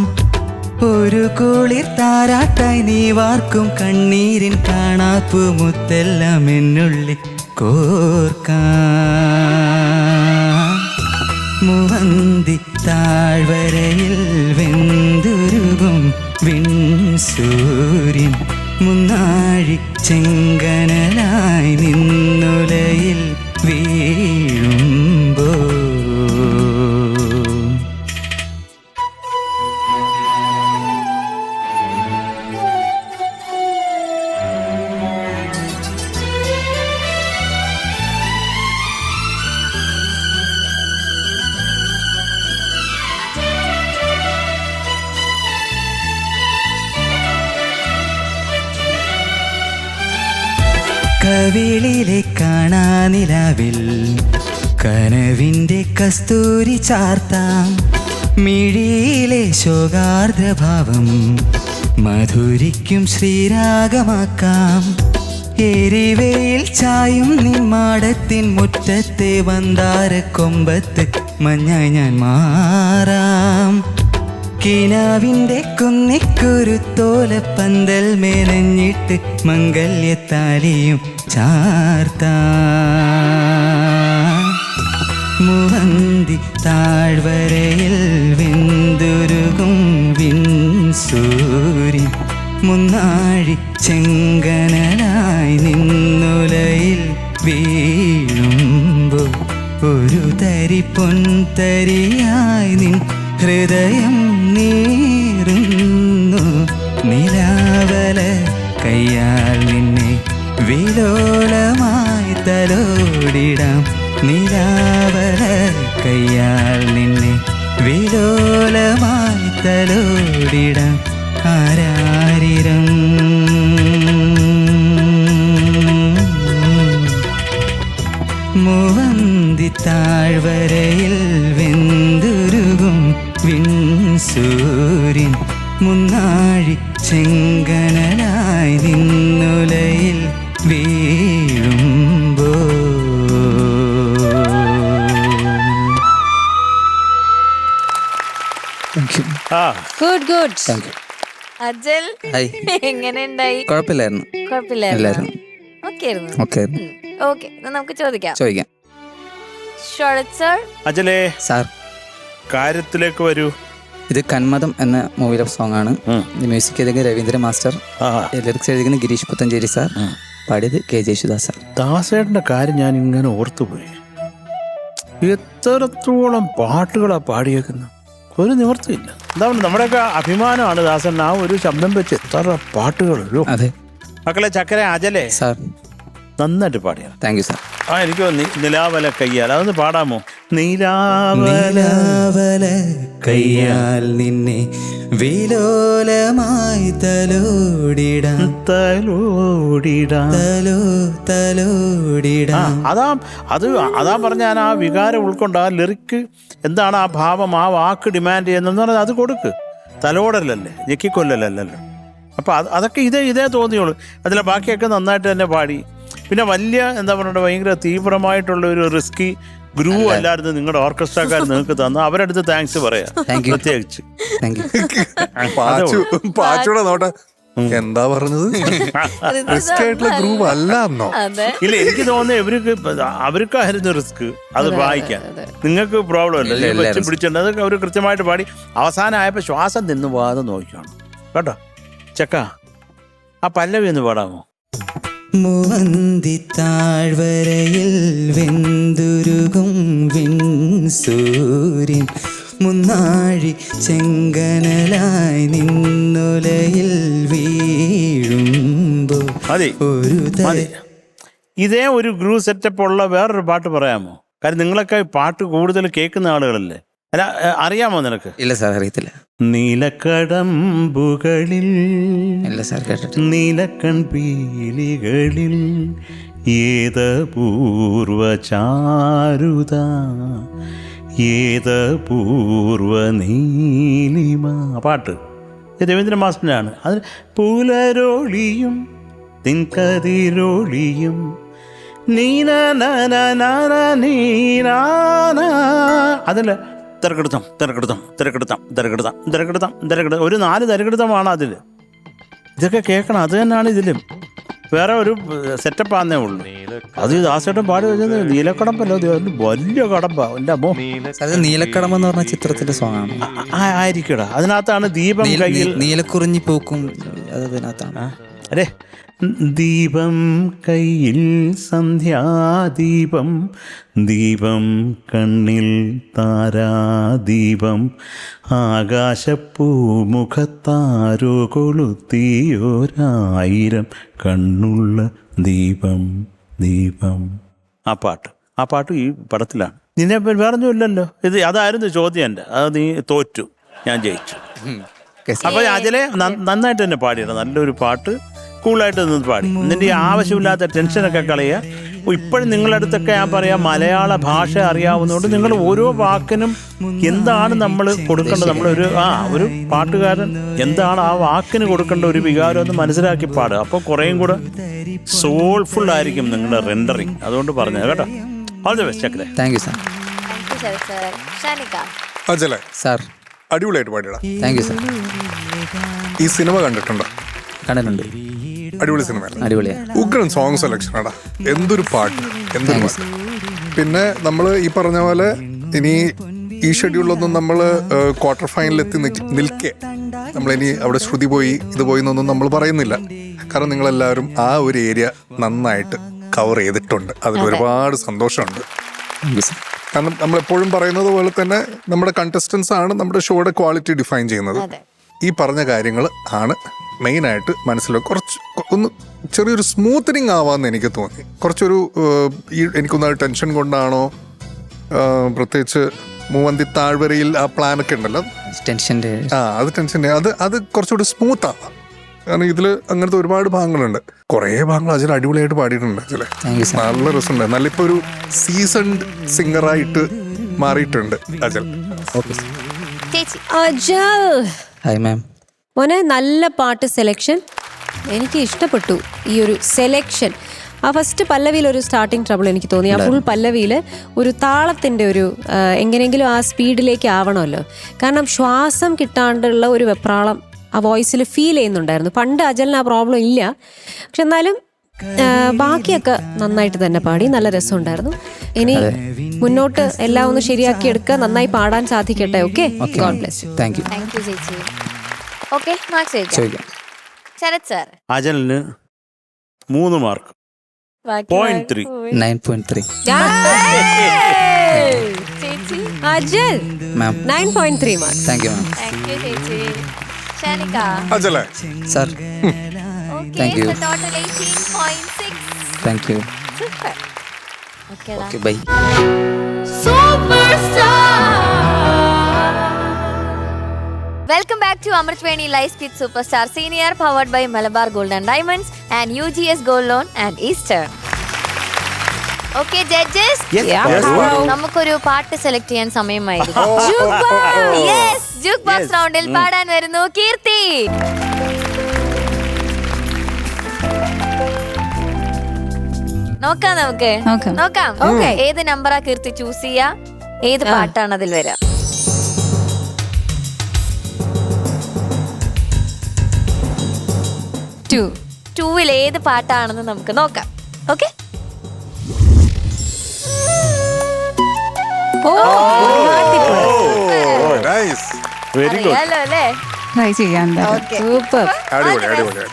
ഒരു കുളിർ താരാട്ടായി നീ വാർക്കും കണ്ണീരിൻ കാണാപ്പു മുത്തെല്ലാം എന്നുള്ളിൽ കോർക്കാം. മൂവന്തി താഴ്വരയിൽ വെന്തുരുകും വിൺസൂര്യൻ മുന്നാഴി ചെങ്കനലായി നിന്നുലയിൽ വീഴുമ്പോ കവിളിലെ കാണാനിലാവിൽ കനവിൻ്റെ കസ്തൂരി ചാർത്താം. മിഴിയിലെ ശോകാർദ്രഭാവം മധുരിക്കും ശ്രീരാഗമാക്കാം. എരിവയിൽ ചായും നിന്മാടത്തിൻ മുറ്റത്തെ വന്താരക്കൊമ്പത്ത് മഞ്ഞായി ഞാൻ മാറാം. കിനാവിൻ്റെ കുന്നിക്കുരുത്തോല പന്തൽ മേനഞ്ഞിട്ട് മംഗല്യത്താലിയും ചാർത്താം. മൂവന്തി താഴ്വരയിൽ വെന്തുരുകും വിൺസൂര്യൻ മുന്നാഴി ചെങ്കനലായി നിന്നുലയിൽ വീഴുമ്പോ ഒരു തരി പൊൻതരിയായി നിൻ ഹൃദയം നീറുന്നു. നിലാവല കയ്യാൽ നിന്നെ വിലോലമായി തലോടിടാം നിലാവല കയ്യാൽ നിന്നെ വിലോലമായി തലോടിടാം ആരാരിരം മൂവന്തി താഴ്വരയിൽ വെന്തുരുകും വിൺസൂര്യൻ മുന്നാഴി ചെങ്കനലായി നിന്നുലയിൽ വീഴുമ്പോ ആ ഗുഡ് ഗുഡ്. അജൽ ഹായ്. എങ്ങനെയുണ്ടായി? കുഴപ്പമില്ലായിരുന്നു. കുഴപ്പമില്ലായിരുന്നു. എല്ലാവരും ഓക്കെ ആയിരുന്നു. ഓക്കെ ഓക്കെ, നമുക്ക് ചോദിക്കാം. ചോദിക്കാം. ശരത് സർ, അജലേ സാർ, കാര്യത്തിലേക്ക് വരൂ. ഇത് കന്മതം എന്ന മൂവിയിലെ സോങ് ആണ്. ഉം. ഇത് മ്യൂസിക് ചെയ്തത് രവീന്ദ്ര മാസ്റ്റർ, ആ ലിറിക്സ് എഴുതിയത് ഗിരീഷ് പുത്തഞ്ചേരി സാർ, പാടിയത് കെ ജയേശുദാസ് സാർ. ദാസേട്ടൻ്റെ കാര്യം ഞാൻ ഇങ്ങനെ ഓർത്തുപോയി. എത്രത്തോളം പാട്ടുകളാ പാടിയേക്കുന്നത്, ഒരു നിവൃത്തിയില്ല. എന്താണ് നമ്മുടെയൊക്കെ അഭിമാനമാണ് ദാസൻ ആ ഒരു ശബ്ദം വെച്ച് എത്ര പാട്ടുകൾ. അതെ മക്കളെ ചക്കര അജലേ സാർ, നന്നായിട്ട് പാടിയ. Thank you sir. ആ എനിക്ക് നിലാവല കയ്യാൽ അതൊന്ന് പാടാമോ? നീലാവല നിലാവല കയ്യാൽ നിന്നെ വിലോലമായി തലോടിടാം തലോടിടാം. തലോടിടാം. അതാ പറഞ്ഞ ഞാൻ ആ വികാരം ഉൾക്കൊണ്ട് ആ ലിറിക്ക് എന്താണ് ആ ഭാവം, ആ വാക്ക് ഡിമാൻഡ് ചെയ്യുന്നതെന്ന് പറഞ്ഞാൽ അത് കൊടുക്ക്. തലോടലല്ലേ, ഞെക്കിക്കൊല്ലല്ലോ. അപ്പോൾ അതൊക്കെ ഇതേ തോന്നിയുള്ളൂ. അതിലെ ബാക്കിയൊക്കെ നന്നായിട്ട് തന്നെ പാടി. പിന്നെ വലിയ എന്താ പറയുക, ഭയങ്കര തീവ്രമായിട്ടുള്ള ഒരു റിസ്കി ഗ്രൂവ് അല്ലായിരുന്നു നിങ്ങളുടെ ഓർക്കസ്ട്രക്കാർ നിങ്ങൾക്ക് തന്നു. അവരടുത്ത് താങ്ക്സ് പറയാം പ്രത്യേകിച്ച്. പാച്ചൂടെ നോട്ടെ എന്താ പറഞ്ഞത്, റിസ്ക് ആയിട്ടുള്ള ഗ്രൂപ്പ് അല്ലാന്നോ? ഇല്ല, എനിക്ക് തോന്നുന്നത് അവർക്കായിരുന്നു റിസ്ക് അത് വായിക്കാൻ. നിങ്ങൾക്ക് പ്രോബ്ലം ഇല്ല, വെച്ച് പിടിച്ചിട്ടുണ്ട്. അതൊക്കെ അവർ കൃത്യമായിട്ട് പാടി. അവസാനം ആയപ്പോൾ ശ്വാസം നിന്ന് പോകാതെ നോക്കിയാണ് കേട്ടോ. ചക്ക ആ പല്ലവി ഒന്ന് പാടാമോ? മൂവന്തി താഴ്വരയിൽ വെന്തുരുകും വിൺസൂര്യൻ മുന്നാഴി ചെങ്കനലായി നിന്നുലയിൽ വീഴുമ്പോ മതി. ഇതേ ഒരു ഗ്രൂ സെറ്റപ്പ് ഉള്ള വേറൊരു പാട്ട് പറയാമോ? കാര്യം നിങ്ങളൊക്കെ പാട്ട് കൂടുതൽ കേൾക്കുന്ന ആളുകളല്ലേ. അല്ല, അറിയാമോ നിനക്ക്? ഇല്ല സാർ, അറിയത്തില്ല. നീലക്കടമ്പുകളിൽ ഇല്ല സാർ, കേട്ടിട്ട്. നീലക്കൺ പീലികളിൽ ഏതപൂർവ ചാരുത ഏതപൂർവ നീലിമ. പാട്ട് രവീന്ദ്ര മാസ്റ്ററിനാണ്. അത് പുലരോളിയും തിൻകതിരോളിയും നീന അതല്ല തിരക്കെടുത്തം ഒരു 4 തിരക്കെടുത്തമാണ് അതിൽ. ഇതൊക്കെ കേൾക്കണം. അത് തന്നെയാണ് ഇതിലും. വേറെ ഒരു സെറ്റപ്പ് ആന്നേ ഉള്ളൂ. അത് ദാസേട്ടൻ പാടി വെച്ചത് നീലക്കടമ്പല്ലോ, വലിയ കടമ്പാ. എൻ്റെ അമ്മോ, അത് നീലക്കടമ്പ് എന്ന് പറഞ്ഞ ചിത്രത്തിന്റെ സോങ് ആണ്. ആയിരിക്കടാ. അതിനകത്താണ് ദീപം കയ്യിൽ നീലക്കുറിഞ്ഞി പൂക്കും, അതിനകത്താണ്. അല്ലേ, ദീപം കയ്യിൽ സന്ധ്യാദീപം, ദീപം കണ്ണിൽ താരാദീപം, ആകാശപ്പൂമുഖത്താരോ കൊളുത്തിയോരായിരം കണ്ണുള്ള ദീപം ദീപം. ആ പാട്ട് ഈ പടത്തിലാണ്. നിന്നെ വേറൊന്നും ഇല്ലല്ലോ. അതായിരുന്നു ചോദ്യം എൻ്റെ. അത് നീ തോറ്റു, ഞാൻ ജയിച്ചു. അപ്പോൾ അതിലെ നന്നായിട്ട് തന്നെ പാടിയാണ്. നല്ലൊരു പാട്ട്, കൂളായിട്ട് നിന്ന് പാടി. നിന്റെ ഈ ആവശ്യമില്ലാത്ത ടെൻഷനൊക്കെ കളയുക. ഇപ്പോഴും നിങ്ങളുടെ അടുത്തൊക്കെ ഞാൻ പറയാം, മലയാള ഭാഷ അറിയാവുന്നതുകൊണ്ട് നിങ്ങൾ ഓരോ വാക്കിനും എന്താണ് നമ്മൾ കൊടുക്കേണ്ടത്, ഒരു പാട്ടുകാരൻ എന്താണ് ആ വാക്കിന് കൊടുക്കേണ്ട ഒരു വികാരം എന്ന് മനസ്സിലാക്കി പാടുക. അപ്പോൾ കുറേയും കൂടെ സോൾഫുൾ ആയിരിക്കും നിങ്ങളുടെ റെൻഡറിങ്. അതുകൊണ്ട് പറഞ്ഞത് കേട്ടോ. ഓൾ ദി ബെസ്റ്റ് ചക്കരെ. Thank you sir. അജലേ സാർ, അടിപൊളിയായിട്ട് പാടിയടാ. Thank you sir. ഈ സിനിമ കണ്ടിട്ടുണ്ടോ? കണ്ടിട്ടുണ്ട്. അടിപൊളി സിനിമ, അടിപൊളിയാണ്. ഉഗ്രൻ സോങ് സെലക്ഷൻ ആടാ. എന്തൊരു പാട്ട്, എന്തൊരു പാട്ട്. പിന്നെ നമ്മൾ ഈ പറഞ്ഞ പോലെ ഇനി ഈ ഷെഡ്യൂളിലൊന്നും നമ്മൾ ക്വാർട്ടർ ഫൈനലിൽ എത്തി നിൽക്കേ നമ്മളിനി അവിടെ ശ്രുതി പോയി ഇത് പോയി എന്നൊന്നും നമ്മൾ പറയുന്നില്ല. കാരണം നിങ്ങളെല്ലാവരും ആ ഒരു ഏരിയ നന്നായിട്ട് കവർ ചെയ്തിട്ടുണ്ട്. അതിൽ ഒരുപാട് സന്തോഷമുണ്ട്. കാരണം നമ്മളെപ്പോഴും പറയുന്നത് പോലെ തന്നെ നമ്മുടെ കണ്ടസ്റ്റൻസ് ആണ് നമ്മുടെ ഷോയുടെ ക്വാളിറ്റി ഡിഫൈൻ ചെയ്യുന്നത്. ഈ പറഞ്ഞ കാര്യങ്ങൾ ആണ് മെയിനായിട്ട് മനസ്സിൽ കുറച്ച് ഒന്ന് ചെറിയൊരു സ്മൂത്തനിങ് ആവാമെന്ന് എനിക്ക് തോന്നി. കുറച്ചൊരു എനിക്കൊന്നും ടെൻഷൻ കൊണ്ടാണോ, പ്രത്യേകിച്ച് മൂവന്തി താഴ്വരയിൽ ആ പ്ലാനൊക്കെ ഉണ്ടല്ലോ, ടെൻഷൻ്റെ അത് ടെൻഷൻ്റെ അത് കുറച്ചുകൂടി സ്മൂത്ത് ആവാം. കാരണം ഇതിൽ അങ്ങനത്തെ ഒരുപാട് ഭാഗങ്ങളുണ്ട്. കുറേ ഭാഗങ്ങൾ അജൽ അടിപൊളിയായിട്ട് പാടിയിട്ടുണ്ട്. അജലെ നല്ല രസമുണ്ട്. നല്ല ഇപ്പോൾ ഒരു സീസൺഡ് സിംഗറായിട്ട് മാറിയിട്ടുണ്ട് അജൽ. Agile hi ma'am. മോനെ, നല്ല പാട്ട് സെലക്ഷൻ, എനിക്ക് ഇഷ്ടപ്പെട്ടു ഈ ഒരു സെലക്ഷൻ. ആ ഫസ്റ്റ് പല്ലവിയിൽ ഒരു സ്റ്റാർട്ടിങ് ട്രബിൾ എനിക്ക് തോന്നി. ആ ഫുൾ പല്ലവിയിൽ ഒരു താളത്തിൻ്റെ ഒരു എങ്ങനെയെങ്കിലും ആ സ്പീഡിലേക്ക് ആവണമല്ലോ. കാരണം ശ്വാസം കിട്ടാണ്ടുള്ള ഒരു വെപ്രാളം ആ വോയിസിൽ ഫീൽ ചെയ്യുന്നുണ്ടായിരുന്നു. പണ്ട് അജലിന് ആ പ്രോബ്ലം ഇല്ല, പക്ഷെ എന്നാലും ബാക്കിയൊക്കെ നന്നായിട്ട് തന്നെ പാടി, നല്ല രസമുണ്ടായിരുന്നു. ഇനി മുന്നോട്ട് എല്ലാം ഒന്ന് ശരിയാക്കി എടുക്കുക, നന്നായി പാടാൻ സാധിക്കട്ടെ. Okay, god bless you. Thank you. Thank you ചേച്ചി. ഓക്കെ, മാർക്സ് ചോദിക്കാം. ശരത് സാർ. അജലിന് 3 മാർക്ക്, 0.3. 9.3 ചേച്ചി. Ajal ma'am. 9.3 mark. Thank you ma'am. Thank you ചേച്ചി. ഷാനിക. അജലെ sir. Okay, Thank you. Total 18.6. Thank you. Super. ഓക്കേടാ. Okay, bye. Welcome back to Amritwani Life Kids Superstar Senior, powered by Malabar Gold and Diamonds and UGS Gold Loan and Eastern. Okay, judges. നമുക്കൊരു പാട്ട് select ചെയ്യാൻ സമയമായിരിക്കും. Yes, juke box റൗണ്ടിൽ പാടാൻ വരുന്നു കീർത്തി. നോക്കാം, നമുക്ക് നോക്കാം. ഏത് നമ്പറാ കീർത്തി ചൂസ് ചെയ്യാ? ഏത് പാട്ടാണ് അതിൽ വരാ? 2 ഏത് പാട്ടാണെന്ന് നമുക്ക് നോക്കാം. Okay, very good. അറിയാലോ അല്ലേ? ട്രൈ ചെയ്യാൻ. Okay, super. അടിപൊളി അടിപൊളി.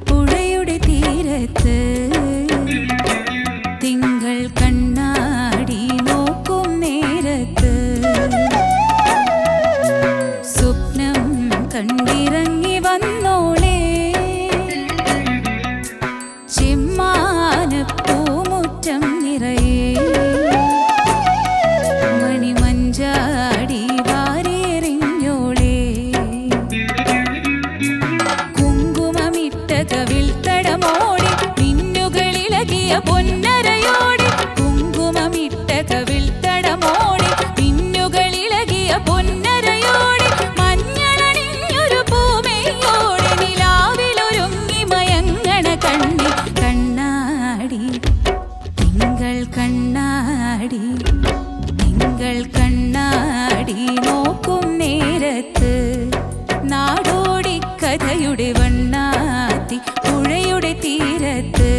പുഴയുടെ തീരത്ത് തിങ്കൾ കണ്ണാടി നോക്കും നേരത്ത് സ്വപ്നം കണ്ടിറങ്ങി വന്നോളെ ചെമ്മാനപ്പൂമുറ്റം നിറയെ മണിമഞ്ചാടി വാരിയെറിഞ്ഞോളെ കവിൾത്തടമോടി പിന്നുകളിലകിയ പൊന്നരയോടി കുങ്കുമമിട്ട കവിൾത്തടമോടി പിന്നുകളിലകിയ പൊന്നരയോടി മഞ്ഞളണിഞ്ഞൊരു പൂമയോടെ നിലാവിലൊരുങ്ങി മയങ്ങണ കണ്ണി കണ്ണാടി തിങ്കൾ കണ്ണാടി തിങ്കൾ കണ്ണാടി നോക്കും നേരത്ത് നാടോടി കഥയുടെ വണ്ണാത്തി പുഴയുടെ തീരത്ത്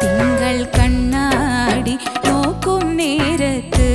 തിങ്കൾ കണ്ണാടി നോക്കും നേരത്ത്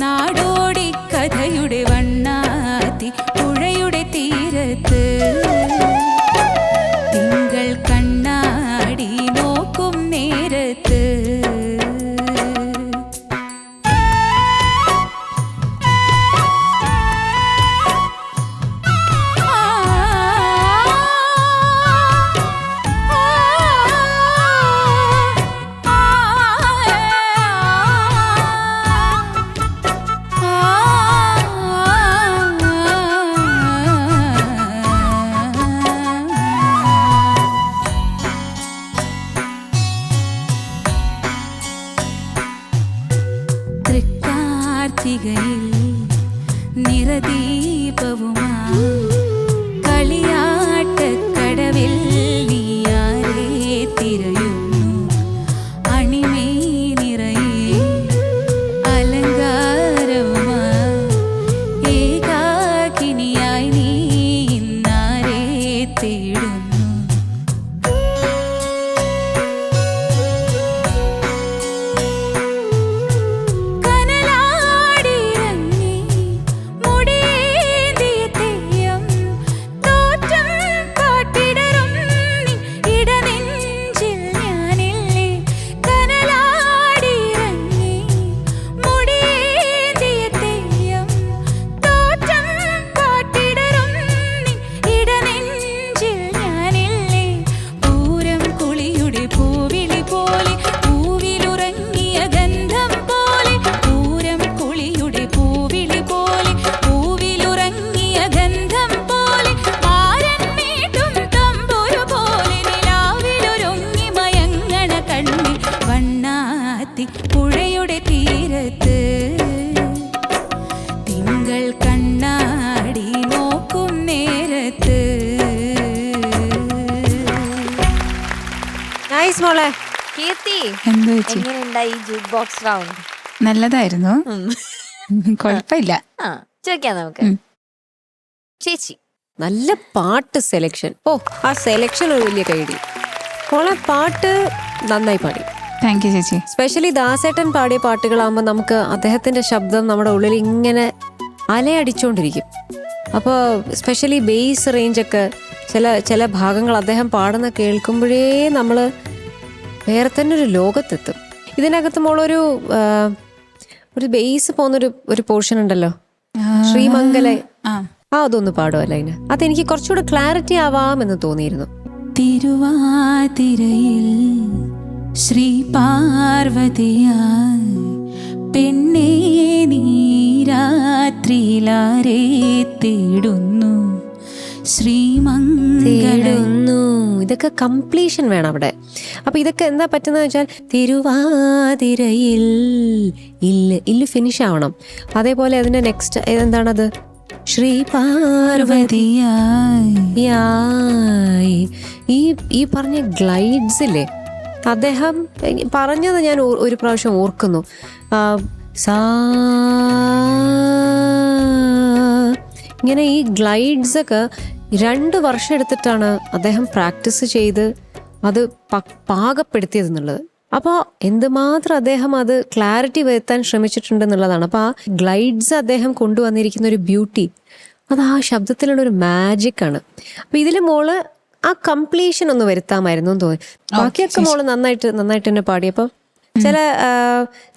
നാടോടി കഥയുടെ വണ്ണാത്തി പുഴയുടെ തീരത്ത് തിങ്കൾ കണ്ണാടി നോക്കും നേരത്ത് തൃക്കാർത്തികയിൽ നിറദീപവുമാ കളിയാട്ടക്കടവിൽ നീയാരെ തിരയുന്നു അണിമേ നിറയെ അലങ്കാരവുമാ ഏകാകിനിയായി നീ ഇന്നാരെ തേടുന്നു പുഴയുടെ തീരത്ത് തിങ്കൾ കണ്ണാടി നോക്കും നേരത്ത്. നൈസ് മോളെ. കീർത്തി, എന്തോ ചേച്ചി എങ്ങനെയുണ്ടായി ജൂക്ക് ബോക്സ് റൗണ്ട്? നല്ലതായിരുന്നു, കുഴപ്പമില്ല. ചോദിക്കാം നമുക്ക്. ചേച്ചി, നല്ല പാട്ട് സെലക്ഷൻ. ഓ, ആ സെലക്ഷൻ ഒരു വലിയ കൈഡി. മോളെ പാട്ട് നന്നായി പാടി. താങ്ക് യു ചേച്ചി. സ്പെഷ്യലി ദാസേട്ടൻ പാടിയ പാട്ടുകളാകുമ്പോൾ നമുക്ക് അദ്ദേഹത്തിന്റെ ശബ്ദം നമ്മുടെ ഉള്ളിൽ ഇങ്ങനെ അലയടിച്ചുകൊണ്ടിരിക്കും. അപ്പോൾ സ്പെഷ്യലി ബേസ് റേഞ്ചൊക്കെ ചില ഭാഗങ്ങൾ അദ്ദേഹം പാടുന്ന കേൾക്കുമ്പോഴേ നമ്മൾ വേറെ തന്നെ ഒരു ലോകത്തെത്തും. ഇതിനകത്ത് മോളൊരു ബേസ് പോകുന്നൊരു പോർഷൻ ഉണ്ടല്ലോ, ശ്രീമംഗല. അതൊന്ന് പാടുമല്ലോ അതിന്. അതെനിക്ക് കുറച്ചുകൂടെ ക്ലാരിറ്റി ആവാമെന്ന് തോന്നിയിരുന്നു. തിരുവാതിരയിൽ ശ്രീ പാർവതിയായി പെണ്ണേ നീരാത്രിയിലാരെ തേടുന്നു ശ്രീമംഗളുന്നു. ഇതൊക്കെ കംപ്ലീഷൻ വേണം അവിടെ. അപ്പൊ ഇതൊക്കെ എന്താ പറ്റുന്ന വെച്ചാൽ തിരുവാതിരയിൽ ഇല്ല് ഫിനിഷ് ആവണം. അതേപോലെ അതിന്റെ നെക്സ്റ്റ് എന്താണത്, ശ്രീ പാർവതിയായി. ഈ പറഞ്ഞ ഗ്ലൈഡ്സില്ലേ, അദ്ദേഹം പറഞ്ഞത് ഞാൻ ഒരു പ്രാവശ്യം ഓർക്കുന്നു. ഇങ്ങനെ ഈ ഗ്ലൈഡ്സ് ഒക്കെ 2 വർഷം എടുത്തിട്ടാണ് അദ്ദേഹം പ്രാക്ടീസ് ചെയ്ത് അത് പാകപ്പെടുത്തിയതെന്നുള്ളത്. അപ്പോൾ എന്തുമാത്രം അദ്ദേഹം അത് ക്ലാരിറ്റി വരുത്താൻ ശ്രമിച്ചിട്ടുണ്ടെന്നുള്ളതാണ്. അപ്പോൾ ആ ഗ്ലൈഡ്സ് അദ്ദേഹം കൊണ്ടുവന്നിരിക്കുന്ന ഒരു ബ്യൂട്ടി, അത് ആ ശബ്ദത്തിലുള്ളൊരു മാജിക്കാണ്. അപ്പോൾ ഇതിൽ മോള് ആ കംപ്ലീഷൻ ഒന്ന് വരുത്താമായിരുന്നു എന്ന് തോന്നി. ബാക്കിയൊക്കെ മോള് നന്നായിട്ട് തന്നെ പാടിയപ്പോൾ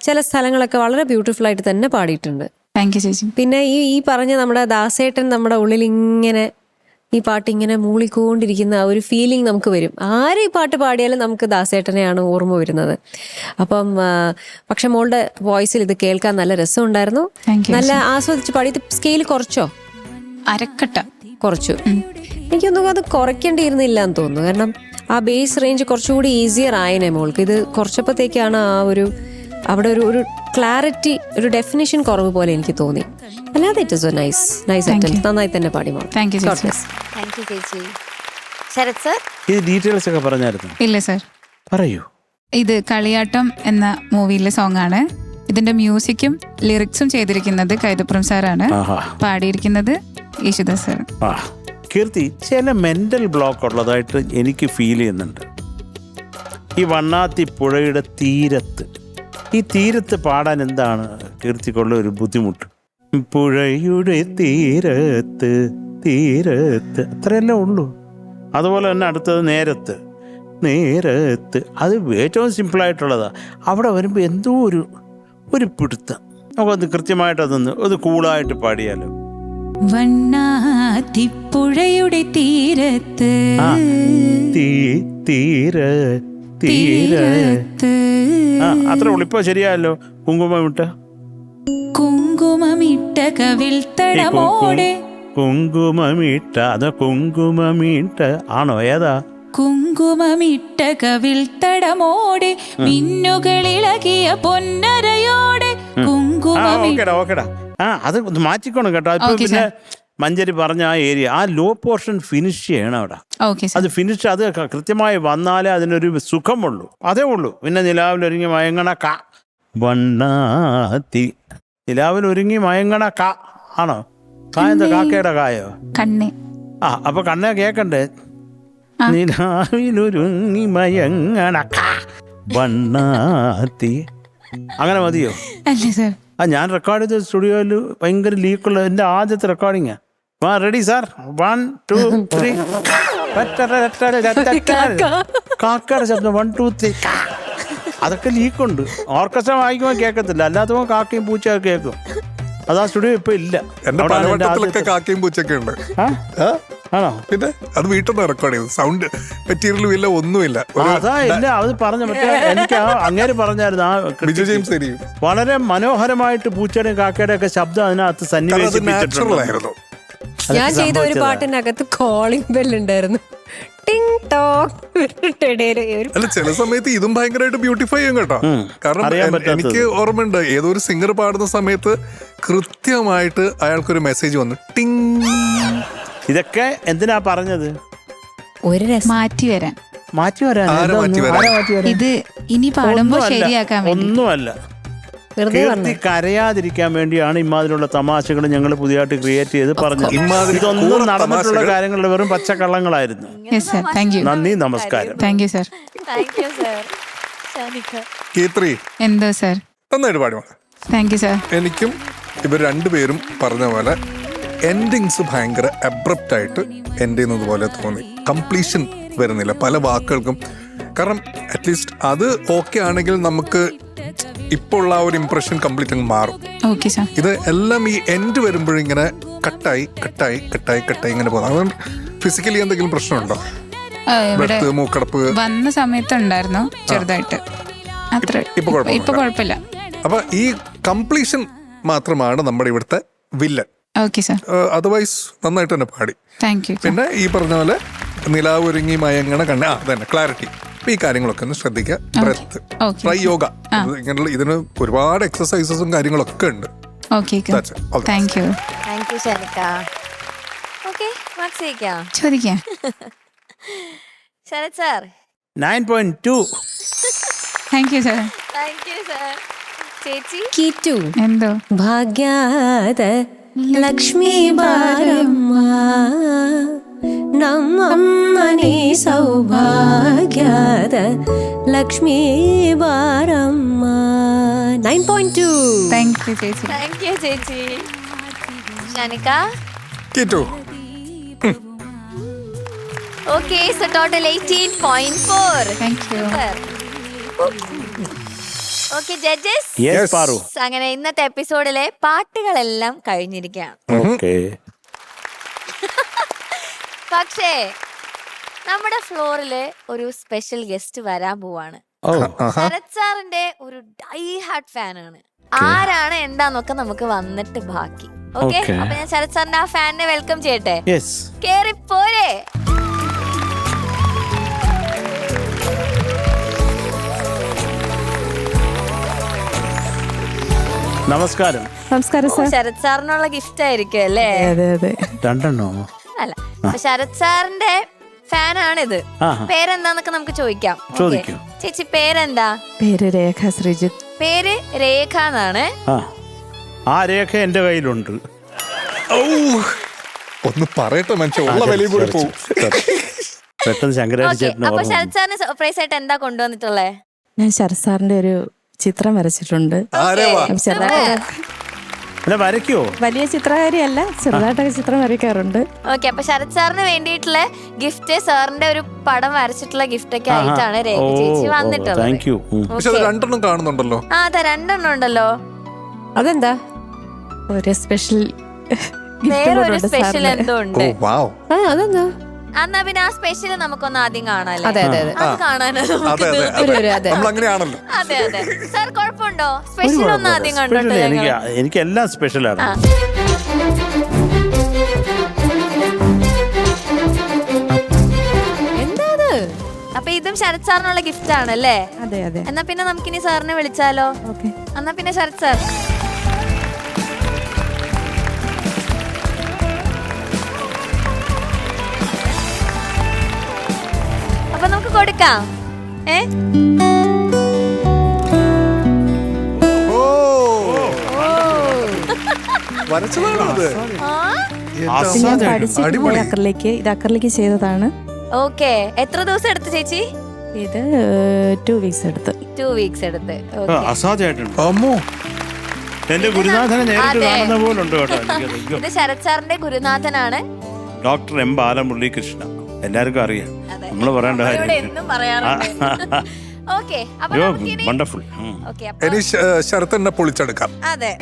ചില സ്ഥലങ്ങളൊക്കെ വളരെ ബ്യൂട്ടിഫുൾ ആയിട്ട് തന്നെ പാടിയിട്ടുണ്ട്. താങ്ക് യു ചേച്ചി. പിന്നെ ഈ പറഞ്ഞ നമ്മുടെ ദാസേട്ടൻ നമ്മുടെ ഉള്ളിൽ ഇങ്ങനെ ഈ പാട്ട് ഇങ്ങനെ മൂളിക്കൊണ്ടിരിക്കുന്ന ആ ഒരു ഫീലിംഗ് നമുക്ക് വരും. ആര് ഈ പാട്ട് പാടിയാലും നമുക്ക് ദാസേട്ടനെയാണ് ഓർമ്മ വരുന്നത്. അപ്പം പക്ഷെ മോളുടെ വോയിസിൽ ഇത് കേൾക്കാൻ നല്ല രസമുണ്ടായിരുന്നു, നല്ല ആസ്വദിച്ച് പാടി. ഇത് സ്കെയിൽ കുറച്ചോ? അരക്കട്ട കുറച്ചു. എനിക്കൊന്നും അത് കുറയ്ക്കേണ്ടിയിരുന്നില്ല എന്ന് തോന്നുന്നു. കാരണം ആ ബേസ് റേഞ്ച് കുറച്ചുകൂടി ഈസിയർ ആയനെ മോൾക്ക്. ഇത് കുറച്ചപ്പോഴത്തേക്കാണ് അവിടെ ഒരു ക്ലാരിറ്റി, ഒരു ഡെഫിനിഷൻ കുറവ് പോലെ എനിക്ക് തോന്നി. അല്ലാതെ ഇറ്റ് ഇസ് നൈസ് അറ്റംപ്റ്റ്. നന്നായി തന്നെ പാടി മോൾ. താങ്ക് യു ചേച്ചി. ശരത് സർ, ഈ ഡീറ്റെയിൽസ് ഒക്കെ പറഞ്ഞായിരുന്നു? ഇല്ല സർ. പറയൂ. ഇത് കളിയാട്ടം എന്ന മൂവിയിലെ സോങ് ആണ്. ഇതിന്റെ മ്യൂസിക്കും ലിറിക്സും ചെയ്തിരിക്കുന്നത് കൈതപ്പുറം സാറാണ്, പാടിയിരിക്കുന്നത് യേശുദാസ് സാർ. കീർത്തി, ചില മെന്റൽ ബ്ലോക്ക് ഉള്ളതായിട്ട് എനിക്ക് ഫീൽ ചെയ്യുന്നുണ്ട്. ഈ വണ്ണാത്തി പുഴയുടെ തീരത്ത് ഈ തീരത്ത് പാടാൻ എന്താണ് കീർത്തിക്കുള്ള ഒരു ബുദ്ധിമുട്ട്? പുഴയുടെ തീരത്ത് തീരത്ത് അത്രയല്ലേ ഉള്ളൂ. അതുപോലെ തന്നെ അടുത്തത് നേരത്ത് നേരത്ത്, അത് ഏറ്റവും സിമ്പിളായിട്ടുള്ളതാണ്. അവിടെ വരുമ്പോൾ എന്തോ ഒരു പിടുത്തം. നമുക്കത് കൃത്യമായിട്ട് അത് കൂളായിട്ട് പാടിയാലോ. വണ്ണാത്തിപ്പുഴയുടെ തീരത്ത് തീരത്ത് അത്ര ഉള്ളു. ഇപ്പൊ ശരിയായല്ലോ. കുങ്കുമമിട്ട കുങ്കുമമിട്ട കവിൾ തടമോടെ കുങ്കുമമിട്ട അതോ കുങ്കുമമിട്ട ആണോ? ഏതാ? കുങ്കുമമിട്ട കവിൾ തടമോടെ മിന്നുകളിളകിയ പൊന്നരയോടെ ഓക്കെടാ. അത് മാറ്റിക്കോണം കേട്ടോ. ഇപ്പൊ പിന്നെ മഞ്ചരി പറഞ്ഞ ആ ഏരിയ, ആ ലോ പോർഷൻ ഫിനിഷ് ചെയ്യണം അവിടെ. അത് ഫിനിഷ്, അത് കൃത്യമായി വന്നാലേ അതിനൊരു സുഖമുള്ളൂ. അതേ ഉള്ളൂ. പിന്നെ നിലാവിലൊരുങ്ങി മയങ്ങണ കാ വണ്ണാത്തി, നിലാവിലൊരുങ്ങി മയങ്ങണ കാ ആണോ? കാ എന്താ? കാക്കയുടെ കായോ? കണ്ണേ. അപ്പൊ കണ്ണേ കേക്കണ്ടേ? നിലാവിലൊരുങ്ങി മയങ്ങണ കാ വണ്ണാത്തി. അങ്ങനെ മതിയോ? അല്ലേ സാർ? ഞാൻ റെക്കോർഡ് ചെയ്ത സ്റ്റുഡിയോയിൽ ഭയങ്കര ലീക്കുള്ള എൻ്റെ ആദ്യത്തെ റെക്കോർഡിങ്. Ready sir? 1 2 3. കാക്കയുടെ ശബ്ദം 1 2 3. അതൊക്കെ ലീക്കുണ്ട്. ഓർക്കസ്ട്ര വായിക്കുമ്പോൾ കേൾക്കത്തില്ല, അല്ലാത്തപ്പോൾ കാക്കയും പൂച്ചയൊക്കെ കേൾക്കും. അതാ സ്റ്റുഡിയോ ഇപ്പൊ ഇല്ല. എന്റെ പലവട്ടത്തിലൊക്കെ കാക്കയും പൂച്ചയൊക്കെ ഉണ്ട്. ആണോ? പിന്നെ അത് വീട്ടിൽ നിന്ന് റെക്കോർഡ് ചെയ്തു. സൗണ്ട് മെറ്റീരിയലും ഇല്ല, ഒന്നുമില്ല. അതാ ഇല്ല. അത് പറഞ്ഞു മറ്റേ എനിക്ക് അങ്ങേര് പറഞ്ഞായിരുന്നു, ആ ബിജു ജെയിംസ് വളരെ മനോഹരമായിട്ട് പൂച്ചയുടെയും കാക്കയുടെ ഒക്കെ ശബ്ദം അതിനകത്ത് സന്നിവേശിപ്പിച്ചിട്ടുണ്ടായിരുന്നു. ഞാൻ ചെയ്ത ഒരു പാട്ടിനകത്ത് കോളിംഗ് ബെൽ ഉണ്ടായിരുന്നു. അല്ല, ചില സമയത്ത് ഇതും ഭയങ്കരമായിട്ട് ബ്യൂട്ടിഫൈ ചെയ്യും കേട്ടോ. കാരണം എനിക്ക് ഓർമ്മയുണ്ട്, ഏതോ ഒരു സിംഗർ പാടുന്ന സമയത്ത് കൃത്യമായിട്ട് അയാൾക്കൊരു മെസ്സേജ് വന്നു, ടിങ്. ഇതൊക്കെ എന്തിനാ പറഞ്ഞത്? ഒരു മാറ്റി വരാൻ. ഇത് ഇനി പാടുമ്പോ ശരിയാക്കാൻ ഒന്നുമല്ല, കീർത്തി കരയാതിരിക്കാൻ വേണ്ടിയാണ് ഇമാതിരിയുള്ള തമാശകൾ ഞങ്ങൾ പുതിയതായിട്ട് ക്രിയേറ്റ് ചെയ്ത് പറഞ്ഞത്. ഇതൊന്നും നടന്നിട്ടുള്ള കാര്യങ്ങളുടെ വെറും പച്ചക്കള്ളങ്ങളായിരുന്നു. നന്ദി, നമസ്കാരം. Thank you sir. എന്തോ സർ? നന്നായിട്ട് പാടി. Thank you sir. എനിക്കും ഇവർ രണ്ടുപേരും പറഞ്ഞ പോലെ എൻഡിങ്സ് ഭയങ്കര അബ്രപ്റ്റ് ആയിട്ട് എൻഡ് ചെയ്യുന്നത് പോലെ തോന്നി. കംപ്ലീഷൻ വരുന്നില്ല പല വാക്കുകൾക്കും. കാരണം അറ്റ്ലീസ്റ്റ് അത് ഓക്കെ ആണെങ്കിൽ നമുക്ക് ഇപ്പോൾ ഉള്ള ആ ഒരു ഇംപ്രഷൻ കംപ്ലീറ്റ് അങ്ങ് മാറും. ഇത് എല്ലാം ഈ എൻഡ് വരുമ്പോഴിങ്ങനെ കട്ടായി ഇങ്ങനെ പോകും. അതുകൊണ്ട് ഫിസിക്കലി എന്തെങ്കിലും പ്രശ്നമുണ്ടോ? മൂക്കടപ്പ് വന്ന സമയത്തുണ്ടായിരുന്നു ചെറുതായിട്ട്. ഇപ്പൊ കുഴപ്പമില്ല. അപ്പൊ ഈ കംപ്ലീഷൻ മാത്രമാണ് നമ്മുടെ ഇവിടുത്തെ വില്ലൻ. അതർവൈസ് നന്നായിട്ട് തന്നെ പാടി. പിന്നെ ഈ പറഞ്ഞ പോലെ നിലാവ് ഒരുങ്ങി മയങ്ങണ കണ്ണ, അതന്നെ ക്ലാരിറ്റി. ഈ കാര്യങ്ങളൊക്കെ ഒന്ന് ശ്രദ്ധിക്കുക. ബ്രെത്ത്, ട്രൈ യോഗ, ഇങ്ങനെയുള്ള ഇതിന് ഒരുപാട് എക്സസൈസസും കാര്യങ്ങളൊക്കെ ഉണ്ട്. ശരത് സാർ 9.2. ചേച്ചി കീറ്റു എന്തോ ഭാഗ്യാത ലക്ഷ്മി ബാരമ്മ നമ്മമ്മനി സൗഭാഗ്യാത ലക്ഷ്മി ബാരമ്മ. 9.2. താങ്ക് യു ചേച്ചി. താങ്ക് യു ചേച്ചി. Shanika okay. So total 18.4. Thank you. Okay judges, അങ്ങനെ ഇന്നത്തെ എപ്പിസോഡിലെ പാട്ടുകളെല്ലാം കഴിഞ്ഞിരിക്കുകയാണ്. പക്ഷേ നമ്മുടെ ഫ്ലോറില് ഒരു സ്പെഷ്യൽ ഗസ്റ്റ് വരാൻ പോവാണ്. ശരത് സാറിന്റെ ഒരു ഡൈ ഹാർട്ട് ഫാനാണ്. ആരാണ് എന്താന്നൊക്കെ നമുക്ക് വന്നിട്ട് ബാക്കി. ഓക്കെ, അപ്പൊ ഞാൻ ശരത് സാറിന്റെ ആ ഫാനിനെ വെൽക്കം ചെയ്യട്ടെ. കേറി പോരെ. നമസ്കാരം. നമസ്കാരം സാർ. ശരത് സാറിനുള്ള ഗിഫ്റ്റ് ആയിരിക്കും അല്ലേ? രണ്ടെണ്ണോ? അല്ല, ശരത് സാറിന്റെ ഫാനാണിത്. പേരെന്താന്നൊക്കെ നമുക്ക് ചോദിക്കാം. ചേച്ചി പേരെന്താ? പേര് രേഖ ശ്രീജിത്ത്. പേര് രേഖ എന്നാണ്. ആ രേഖ എന്റെ കയ്യിലുണ്ട്. ഒന്ന് പറയട്ടെ മനുഷ്യ, ഉള്ള വിലയും കൂടി പോകും. പെട്ടെന്ന് ശങ്കരാചാര്യ. അപ്പൊ ശരത് സാറിന് സർപ്രൈസ് ആയിട്ട് എന്താ കൊണ്ടുവന്നിട്ടുള്ളേ? ഞാൻ ശരത് സാറിന്റെ ഒരു ചിത്രം വരച്ചിട്ടുണ്ട്. ആരെ വാ. ചെറുതായിട്ട് അല്ല വരയ്ക്കുവോ? വലിയ ചിത്രകാരിയല്ല, ചെറുതായിട്ടൊക്കെ ചിത്രം വരയ്ക്കാറുണ്ട്. ഓക്കെ, അപ്പൊ ശരത് സാറിന് വേണ്ടിയിട്ടുള്ള ഗിഫ്റ്റ്, സാറിന്റെ ഒരു പടം വരച്ചിട്ടുള്ള ഗിഫ്റ്റ് ഒക്കെ ആയിട്ടാണ് രേഖ ചേച്ചി വന്നിട്ടുള്ളത്. Thank you. പക്ഷെ അത് 2 എണ്ണം കാണുന്നുണ്ടല്ലോ. ആ അതെ, 2 എണ്ണം ഉണ്ടല്ലോ. അതെന്താ? ഒരു സ്പെഷ്യൽ വേറൊരു സ്പെഷ്യൽ എന്തോ ഉണ്ട്. അതെന്താ? എന്നാ പിന്നെ ആ സ്പെഷ്യൽ നമുക്കൊന്ന് ആദ്യം കാണാല്ലേ? അതെ അതെ അതെ. അത് കാണാനല്ലോ. അതെ അതെ നമ്മൾ അങ്ങനെയാണല്ലോ. അതെ അതെ. സാർ കുഴപ്പമുണ്ടോ? സ്പെഷ്യൽ ഒന്ന് ആദ്യം കണ്ടോട്ടെ. എനിക്ക് എല്ലാം സ്പെഷ്യലാണ്. എന്താ അത്? അപ്പൊ ഇതും ശരത് സാറിനുള്ള ഗിഫ്റ്റ് ആണല്ലേ? അതെ അതെ. എന്നാ പിന്നെ നമുക്കിനി സാറിനെ വിളിച്ചാലോ? ഓക്കെ. എന്നാ പിന്നെ ശരത് സാർ. അപ്പൊ നമുക്ക് കൊടുക്കാം. വരച്ചതാണോ അത്? അക്കറിലേക്ക് ഇത് അക്കറിലേക്ക് ചെയ്തതാണ്. ഓക്കെ, എത്ര ദിവസം എടുത്ത് ചേച്ചി? ഇത് 2 വീക്സ് എടുത്ത്. 2 വീക്സ് എടുത്ത്. അസാധ്യമായിട്ടുണ്ട്. അമ്മോ, എന്റെ ഗുരുനാഥനെ നേരിട്ട് കാണുന്ന പോലുണ്ട് കേട്ടോ. ഇത് ശരത് സാറിന്റെ ഗുരുനാഥനാണ്, ഡോക്ടർ എം ബാലമുരളീകൃഷ്ണ. എല്ലാവർക്കും അറിയാം, നമ്മള് പറയേണ്ട കാര്യം. എന്നും പറയാറുണ്ട്. ഓക്കെ, അപ്പൊ നമുക്കിനി വണ്ടർഫുൾ. ഓക്കെ, ഇനി ശരത്ത് എന്നെ പൊളിച്ചെടുക്കാം. അതെ.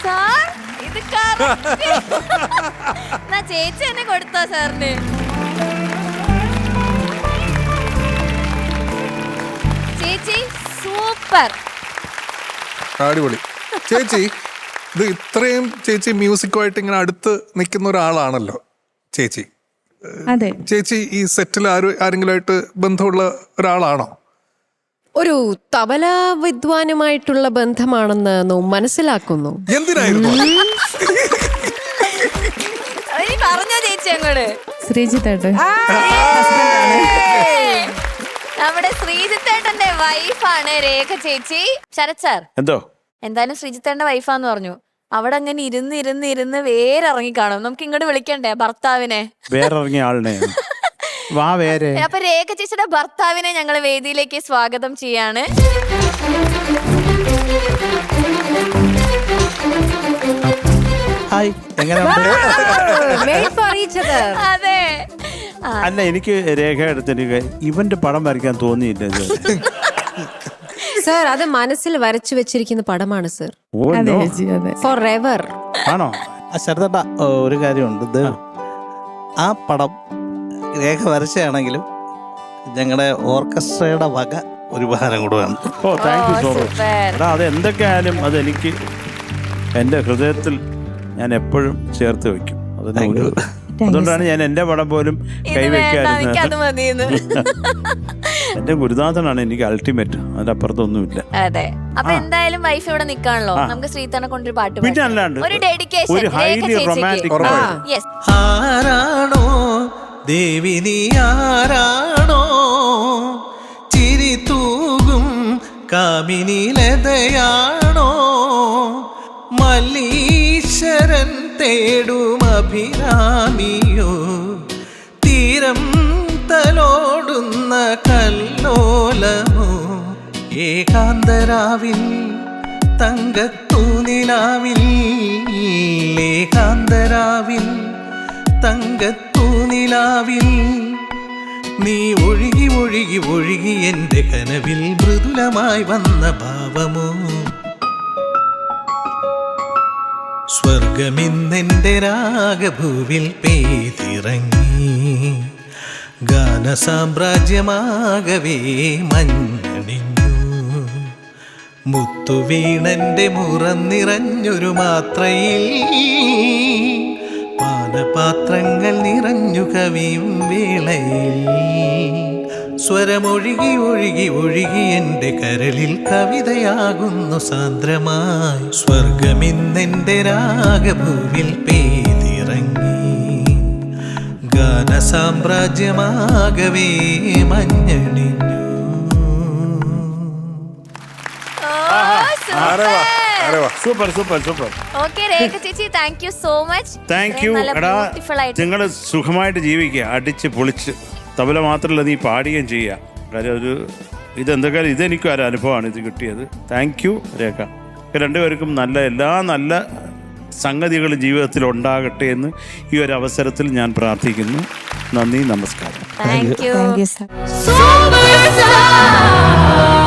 സാർ ഇത് ചേച്ചി തന്നെ കൊടുത്തോ സാറിന്? ചേച്ചി സൂപ്പർ, അടിപൊളി. ചേച്ചി ഇത് ഇത്രയും ചേച്ചി മ്യൂസിക്കുമായിട്ട് ഇങ്ങനെ അടുത്ത് നിൽക്കുന്ന ഒരാളാണല്ലോ ചേച്ചി. അതെ. ചേച്ചി ഈ സെറ്റിൽ ആരെങ്കിലുമായിട്ട് ബന്ധമുള്ള ഒരാളാണോ? ഒരു തബല വിദ്വാനുമായിട്ടുള്ള ബന്ധമാണെന്ന് മനസ്സിലാക്കുന്നു. എന്തിനായിരുന്നു? പറഞ്ഞോ ചേച്ചി അങ്ങോട്ട്. ശ്രീജിത്തേട്ടൻ നമ്മുടെ ശ്രീജിത്തേട്ടന്റെ വൈഫാണ് രേഖ ചേച്ചി. ശരത് സാർ എന്തോ എന്തായാലും ശ്രീജിത്തേട്ടന്റെ വൈഫാന്ന് പറഞ്ഞു. അവിടെ അങ്ങനെ ഇരുന്ന് വേരിറങ്ങി കാണും. നമുക്ക് ഇങ്ങോട്ട് വിളിക്കണ്ടേ ഭർത്താവിനെ? വേറിറങ്ങിയ ആളിനെ വാ വേറെ. അപ്പൊ രേഖ ചേച്ചിയുടെ ഭർത്താവിനെ ഞങ്ങൾ വേദിയിലേക്ക് സ്വാഗതം ചെയ്യാണ്. ഹായ്, എങ്ങനെയുണ്ട്? അതെ. അല്ല, എനിക്ക് രേഖ എടുത്തിട്ട് ഇവന്റെ പടം വരയ്ക്കാൻ തോന്നിയില്ല. സർ, അത് മനസ്സിൽ വരച്ചു വെച്ചിരിക്കുന്ന പടമാണ് സർ. For ever. ആണോ? ശരതേട്ടാ, ഒരു കാര്യമുണ്ട്. ഇത് ആ പടം രേഖ വരച്ചാണെങ്കിലും ഞങ്ങളുടെ ഓർക്കസ്ട്രയുടെ വക ഒരു ഉപഹാരം കൂടെയാണ്. ഓ, താങ്ക് യു സോ മച്ച്. എടാ, അത് എന്തൊക്കെയായാലും അതെനിക്ക് എൻ്റെ ഹൃദയത്തിൽ ഞാൻ എപ്പോഴും ചേർത്ത് വെക്കും. അതുകൊണ്ടാണ് ഞാൻ എൻ്റെ പടം പോലും കൈവയ്ക്കാതിരുന്നത്. എന്റെ ഗുരുനാഥനാണ് എനിക്ക് അൾട്ടിമേറ്റ്, അതിന്റെ അപ്പുറത്തൊന്നുമില്ല. അതെ. അപ്പൊ എന്തായാലും വൈഫ് ഇവിടെ നിൽക്കാണല്ലോ, നമുക്ക് ശ്രീതനെ കൊണ്ടൊരു പാട്ട് പിന്നെ അല്ലാണ്ട് ഒരു ഡെഡിക്കേഷൻ, ഒരു ഹൈലി റൊമാൻറ്റിക്. ആരാണോ ദേവി നീ, ആരാണോ ചിരി തൂകും കാമിനി ലതയാണോ, മല്ലീശ്വരൻ തേടും അഭിരാമിയോ, തീരം തലോടുന്ന കല്ലോലമോ, ഏകാന്തരാവിൽ തങ്കത്തൂനിലാവിൽ, ഏകാന്തരാവിൽ തങ്കത്തൂനിലാവിൽ നീ ഒഴുകി ഒഴുകി ഒഴുകി എൻ്റെ കനവിൽ മൃദുലമായി വന്ന ഭാവമോ, സ്വർഗമിന്നെൻ്റെ രാഗഭൂവിൽ പെയ്തിറങ്ങി, ഗാനസാമ്രാജ്യമാകവേ മഞ്ഞണിഞ്ഞു, മുത്തുവീണന്റെ മുറന്നിറഞ്ഞൊരു മാത്രയിൽ പാനപാത്രങ്ങൾ നിറഞ്ഞു കവിയും വേളയിൽ, സ്വരമൊഴുകി ഒഴുകി ഒഴുകി എൻ്റെ കരളിൽ കവിതയാകുന്നു സാന്ദ്രമായി, സ്വർഗമിന്നെൻ്റെ രാഗഭൂവിൽ പെയ്തിറങ്ങി, ഗാനസാമ്രാജ്യമാകവേ മഞ്ഞണിഞ്ഞു. Super super super. Okay Rekha ചേച്ചി, thank you so much. Thank you. എടാ നിങ്ങൾ സുഖമായിട്ട് ജീവിക്കുക, അടിച്ച് പൊളിച്ച്. തബല മാത്രമല്ല, നീ പാടുകയും ചെയ്യുക. കാര്യം ഒരു ഇതെന്തൊക്കെയാലും ഇതെനിക്കും ഒരു അനുഭവമാണ് ഇത് കിട്ടിയത്. താങ്ക് യു രേഖ. രണ്ടുപേർക്കും എല്ലാ നല്ല സംഗതികൾ ജീവിതത്തിൽ ഉണ്ടാകട്ടെ എന്ന് ഈ ഒരു അവസരത്തിൽ ഞാൻ പ്രാർത്ഥിക്കുന്നു. നന്ദി, നമസ്കാരം. Thank you. Thank you sir. Super star.